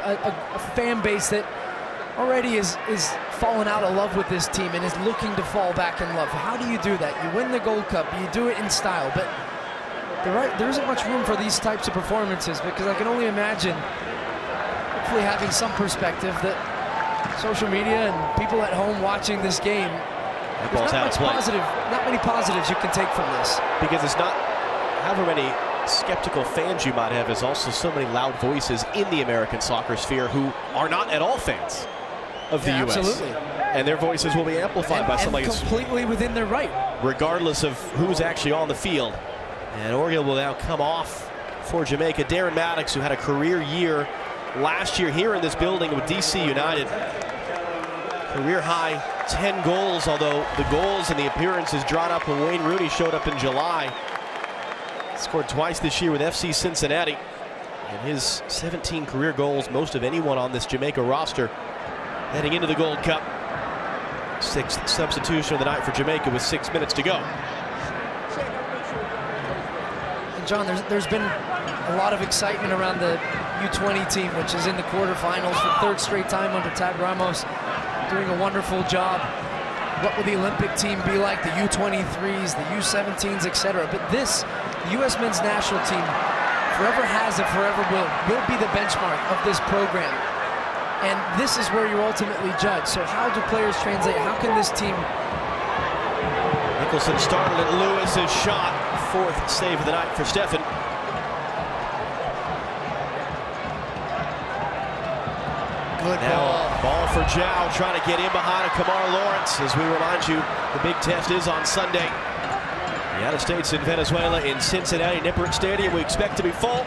fan base that already is fallen out of love with this team and is looking to fall back in love. How do you do that? You win the Gold Cup, you do it in style, but there isn't much room for these types of performances, because I can only imagine, hopefully having some perspective, that social media and people at home watching this game, there's not many positives you can take from this. Because it's not however many skeptical fans you might have, there's also so many loud voices in the American soccer sphere who are not at all fans of the U.S. Absolutely. And their voices will be amplified by somebody completely within their right, regardless of who's actually on the field. And Oriel will now come off for Jamaica. Darren Maddox, who had a career year last year here in this building with DC United. Career high 10 goals, although the goals and the appearances drawn up when Wayne Rooney showed up in July. Scored twice this year with FC Cincinnati. And his 17 career goals, most of anyone on this Jamaica roster, heading into the Gold Cup. 6th substitution of the night for Jamaica with 6 minutes to go. John, there's been a lot of excitement around the U20 team, which is in the quarterfinals for the 3rd straight time under Tab Ramos, doing a wonderful job. What will the Olympic team be like? The U23s, the U17s, etc. But this, the U.S. men's national team, forever has and forever will be the benchmark of this program. And this is where you're ultimately judged. So how do players translate? How can this team... Nicholson started at Lewis's shot. 4th save of the night for Stefan. Good ball for Zhao, trying to get in behind Kamar Lawrence. As we remind you, the big test is on Sunday. The United States and Venezuela in Cincinnati Nippert Stadium. We expect to be full.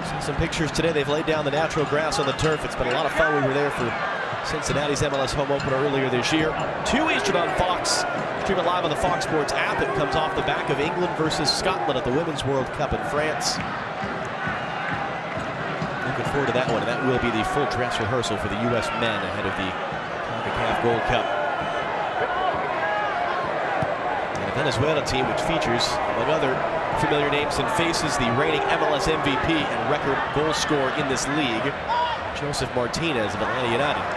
See some pictures today. They've laid down the natural grass on the turf. It's been a lot of fun. We were there for Cincinnati's MLS home opener earlier this year. 2 Eastern on Fox. Stream it live on the Fox Sports app. It comes off the back of England versus Scotland at the Women's World Cup in France. Looking forward to that one, and that will be the full dress rehearsal for the U.S. men ahead of the CONCACAF Gold Cup. And a Venezuela team which features, among other familiar names and faces, the reigning MLS MVP and record goal scorer in this league, Joseph Martinez of Atlanta United.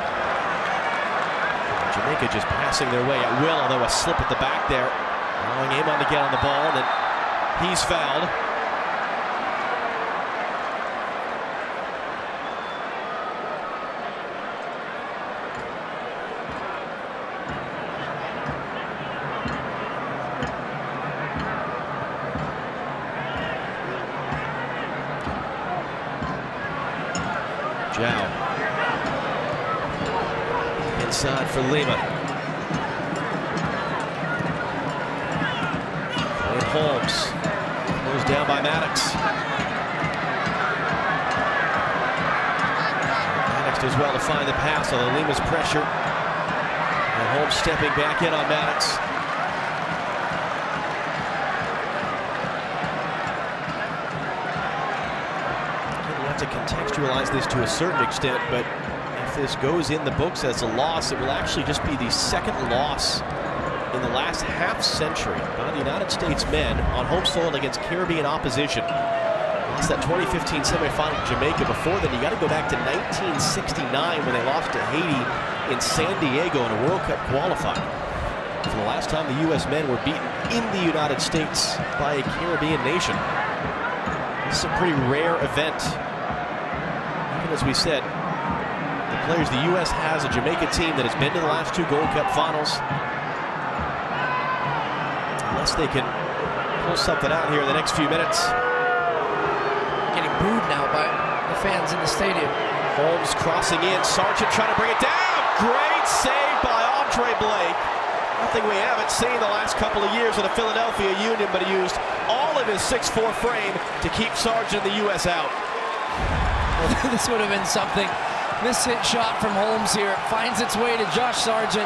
Jamaica just passing their way at will, although a slip at the back there Allowing Amon to get on the ball, and then he's fouled. Zhao. Inside for Lima. Dwayne Holmes. Goes down by Maddox. Maddox does well to find the pass, although Lima's pressure. And Holmes stepping back in on Maddox. To contextualize this to a certain extent, but if this goes in the books as a loss, it will actually just be the second loss in the last half century by the United States men on home soil against Caribbean opposition. Lost that 2015 semifinal to Jamaica. Before then, you got to go back to 1969 when they lost to Haiti in San Diego in a World Cup qualifier. For the last time the U.S. men were beaten in the United States by a Caribbean nation. This is a pretty rare event. As we said, the players the U.S. has, a Jamaica team that has been to the last two Gold Cup finals. Unless they can pull something out here in the next few minutes. Getting booed now by the fans in the stadium. Holmes crossing in, Sargent trying to bring it down. Great save by Andre Blake. Nothing we haven't seen the last couple of years in the Philadelphia Union, but he used all of his 6'4" frame to keep Sargent and the U.S. out. This would have been something. This hit shot from Holmes here finds its way to Josh Sargent,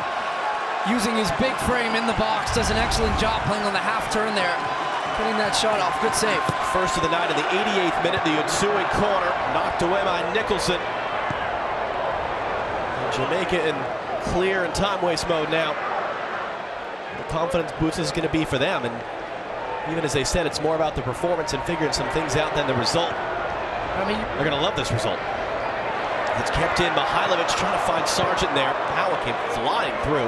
using his big frame in the box. Does an excellent job playing on the half turn there, getting that shot off. Good save. First of the night in the 88th minute, the ensuing corner knocked away by Nicholson. And Jamaica in clear and time waste mode now. The confidence boost is going to be for them, and even as they said, it's more about the performance and figuring some things out than the result. I mean, they're going to love this result. It's kept in. Mihailovic trying to find Sargent there. Powell came flying through.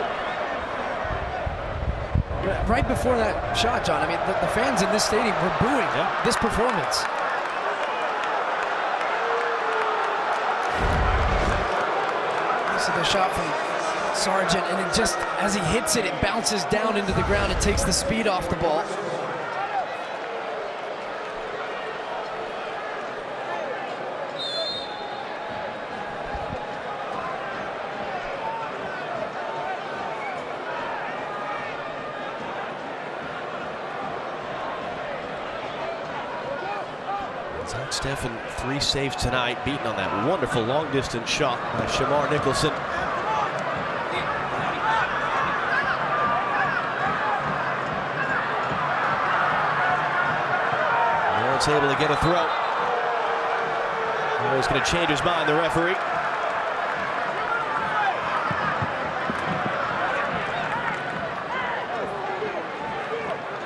Right before that shot, John, I mean, the fans in this stadium were booing this performance. This is the shot from Sargent, and it just, as he hits it, it bounces down into the ground. It takes the speed off the ball. Stephen, 3 saves tonight, beaten on that wonderful long-distance shot by Shamar Nicholson. Lawrence able to get a throw. He's going to change his mind, the referee.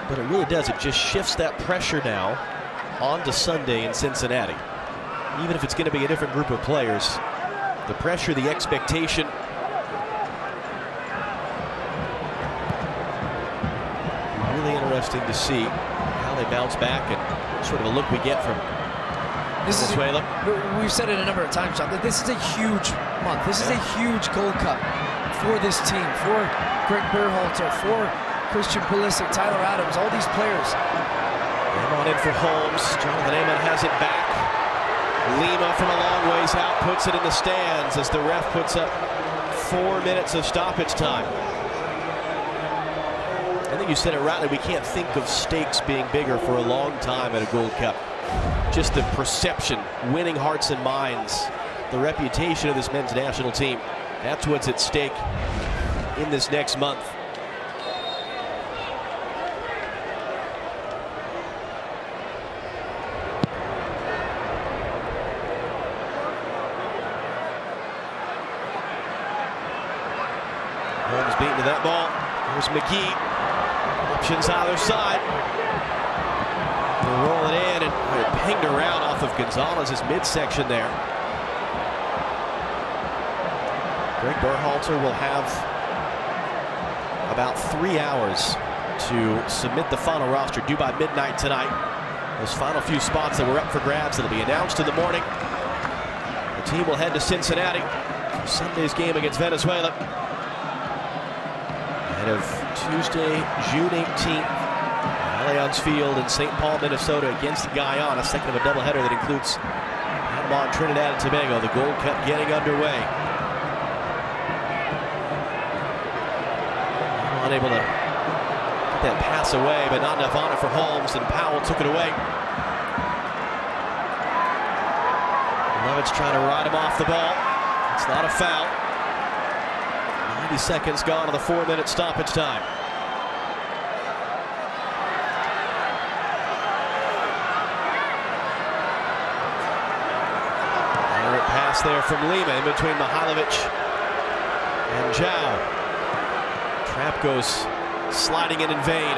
But it really does. It just shifts that pressure now on to Sunday in Cincinnati. Even if it's going to be a different group of players, the pressure, the expectation. Really interesting to see how they bounce back and sort of a look we get from Venezuela. We've said it a number of times, John, that this is a huge month. This is a huge Gold Cup for this team, for Greg Berhalter, for Christian Pulisic, Tyler Adams, all these players. Amon in for Holmes. Jonathan Amon has it back. Lima from a long ways out puts it in the stands as the ref puts up 4 minutes of stoppage time. I think you said it rightly. We can't think of stakes being bigger for a long time at a Gold Cup. Just the perception, winning hearts and minds, the reputation of this men's national team. That's what's at stake in this next month. Holmes beaten to that ball. Here's McGee. Options either side. They'll roll it in, and it pinged around off of Gonzalez's midsection there. Greg Berhalter will have about 3 hours to submit the final roster due by midnight tonight. Those final few spots that were up for grabs, it'll be announced in the morning. The team will head to Cincinnati for Sunday's game against Venezuela. Ahead of Tuesday, June 18th, Allianz Field in St. Paul, Minnesota against Guyana. Second of a doubleheader that includes Panama and Trinidad and Tobago. The Gold Cup getting underway. Unable to get that pass away, but not enough on it for Holmes, and Powell took it away. Levitt's trying to ride him off the ball. It's not a foul. 90 seconds gone on the 4-minute stoppage time. Errant pass there from Lima in between Mihailovic and Zhao. Trap goes sliding in vain.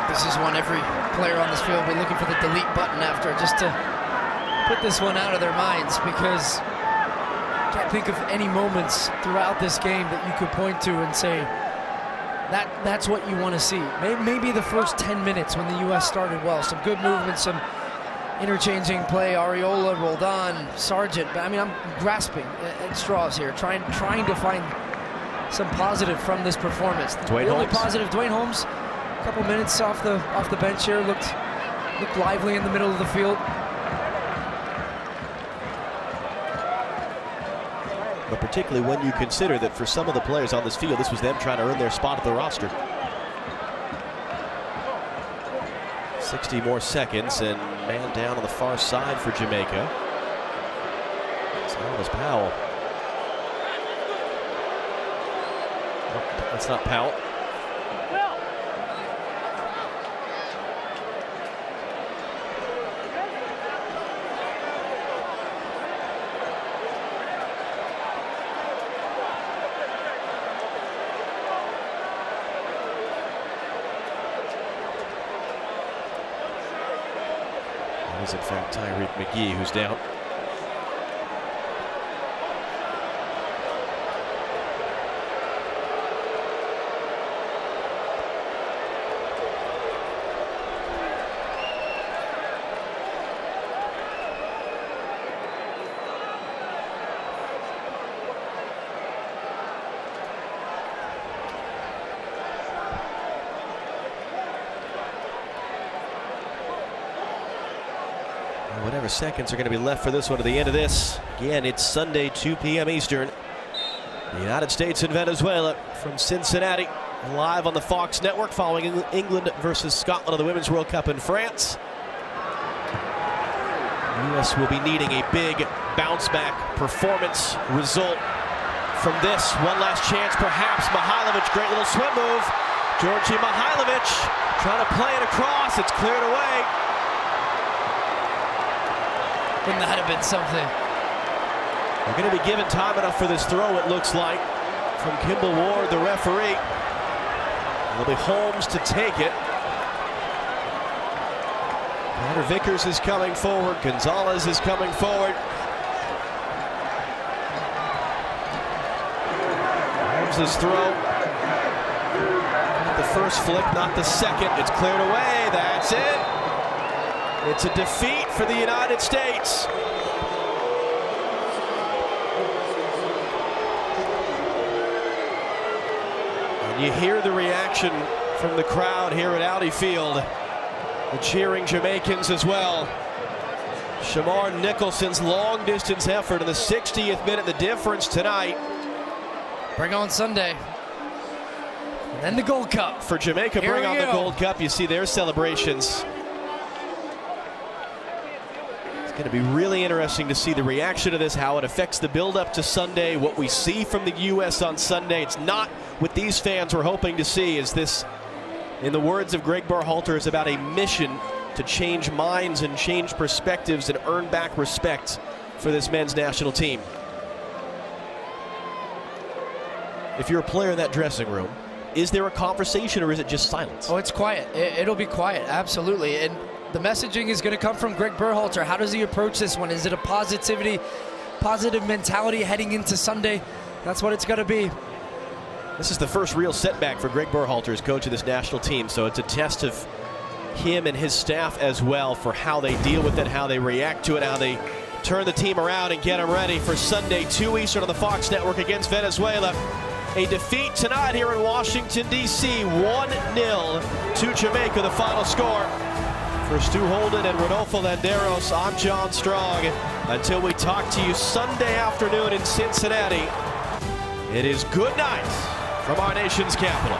This is one every player on this field will be looking for the delete button after, just to put this one out of their minds, because I can't think of any moments throughout this game that you could point to and say that's what you want to see. Maybe the first 10 minutes when the U.S. started well, some good movement, some interchanging play. Areola, Roldan, Sargent. But I mean, I'm grasping at straws here, trying to find some positive from this performance. Dwayne the only Holmes. positive, Dwayne Holmes. A couple minutes off the bench here, looked lively in the middle of the field. But particularly when you consider that for some of the players on this field, this was them trying to earn their spot at the roster. 60 more seconds, and man down on the far side for Jamaica. So that was Powell. Nope, that's not Powell. It is in fact Tyreek McGee who's down. Whatever seconds are going to be left for this one to the end of this. Again, it's Sunday, 2 p.m. Eastern. The United States and Venezuela from Cincinnati, live on the Fox network following England versus Scotland of the Women's World Cup in France. The U.S. will be needing a big bounce-back performance result from this. One last chance, perhaps. Mihailovic, great little swim move. Georgi Mihailovic trying to play it across. It's cleared away. Wouldn't that have been something? We're going to be given time enough for this throw, it looks like, from Kimball Ward, the referee. It'll be Holmes to take it. Connor Vickers is coming forward. Gonzalez is coming forward. Holmes' throw. Not the first flick, not the second. It's cleared away. That's it. It's a defeat for the United States. And you hear the reaction from the crowd here at Audi Field. The cheering Jamaicans as well. Shamar Nicholson's long-distance effort in the 60th minute, the difference tonight. Bring on Sunday. And then the Gold Cup. For Jamaica, bring on the Gold Cup. You see their celebrations. It's going to be really interesting to see the reaction to this, how it affects the build-up to Sunday, what we see from the U.S. on Sunday. It's not what these fans were hoping to see. Is this, in the words of Greg Berhalter, is about a mission to change minds and change perspectives and earn back respect for this men's national team. if you're a player in that dressing room, is there a conversation or is it just silence? Oh, it's quiet. It'll be quiet, absolutely. And the messaging is going to come from Greg Berhalter. How does he approach this one? Is it a positive mentality heading into Sunday? That's what it's going to be. This is the first real setback for Greg Berhalter as coach of this national team, so it's a test of him and his staff as well for how they deal with it, how they react to it, how they turn the team around and get them ready for Sunday, 2 Eastern on the Fox Network against Venezuela. A defeat tonight here in Washington, D.C., 1-0 to Jamaica, the final score. For Stu Holden and Rodolfo Landeros, I'm John Strong. Until we talk to you Sunday afternoon in Cincinnati, it is good night from our nation's capital.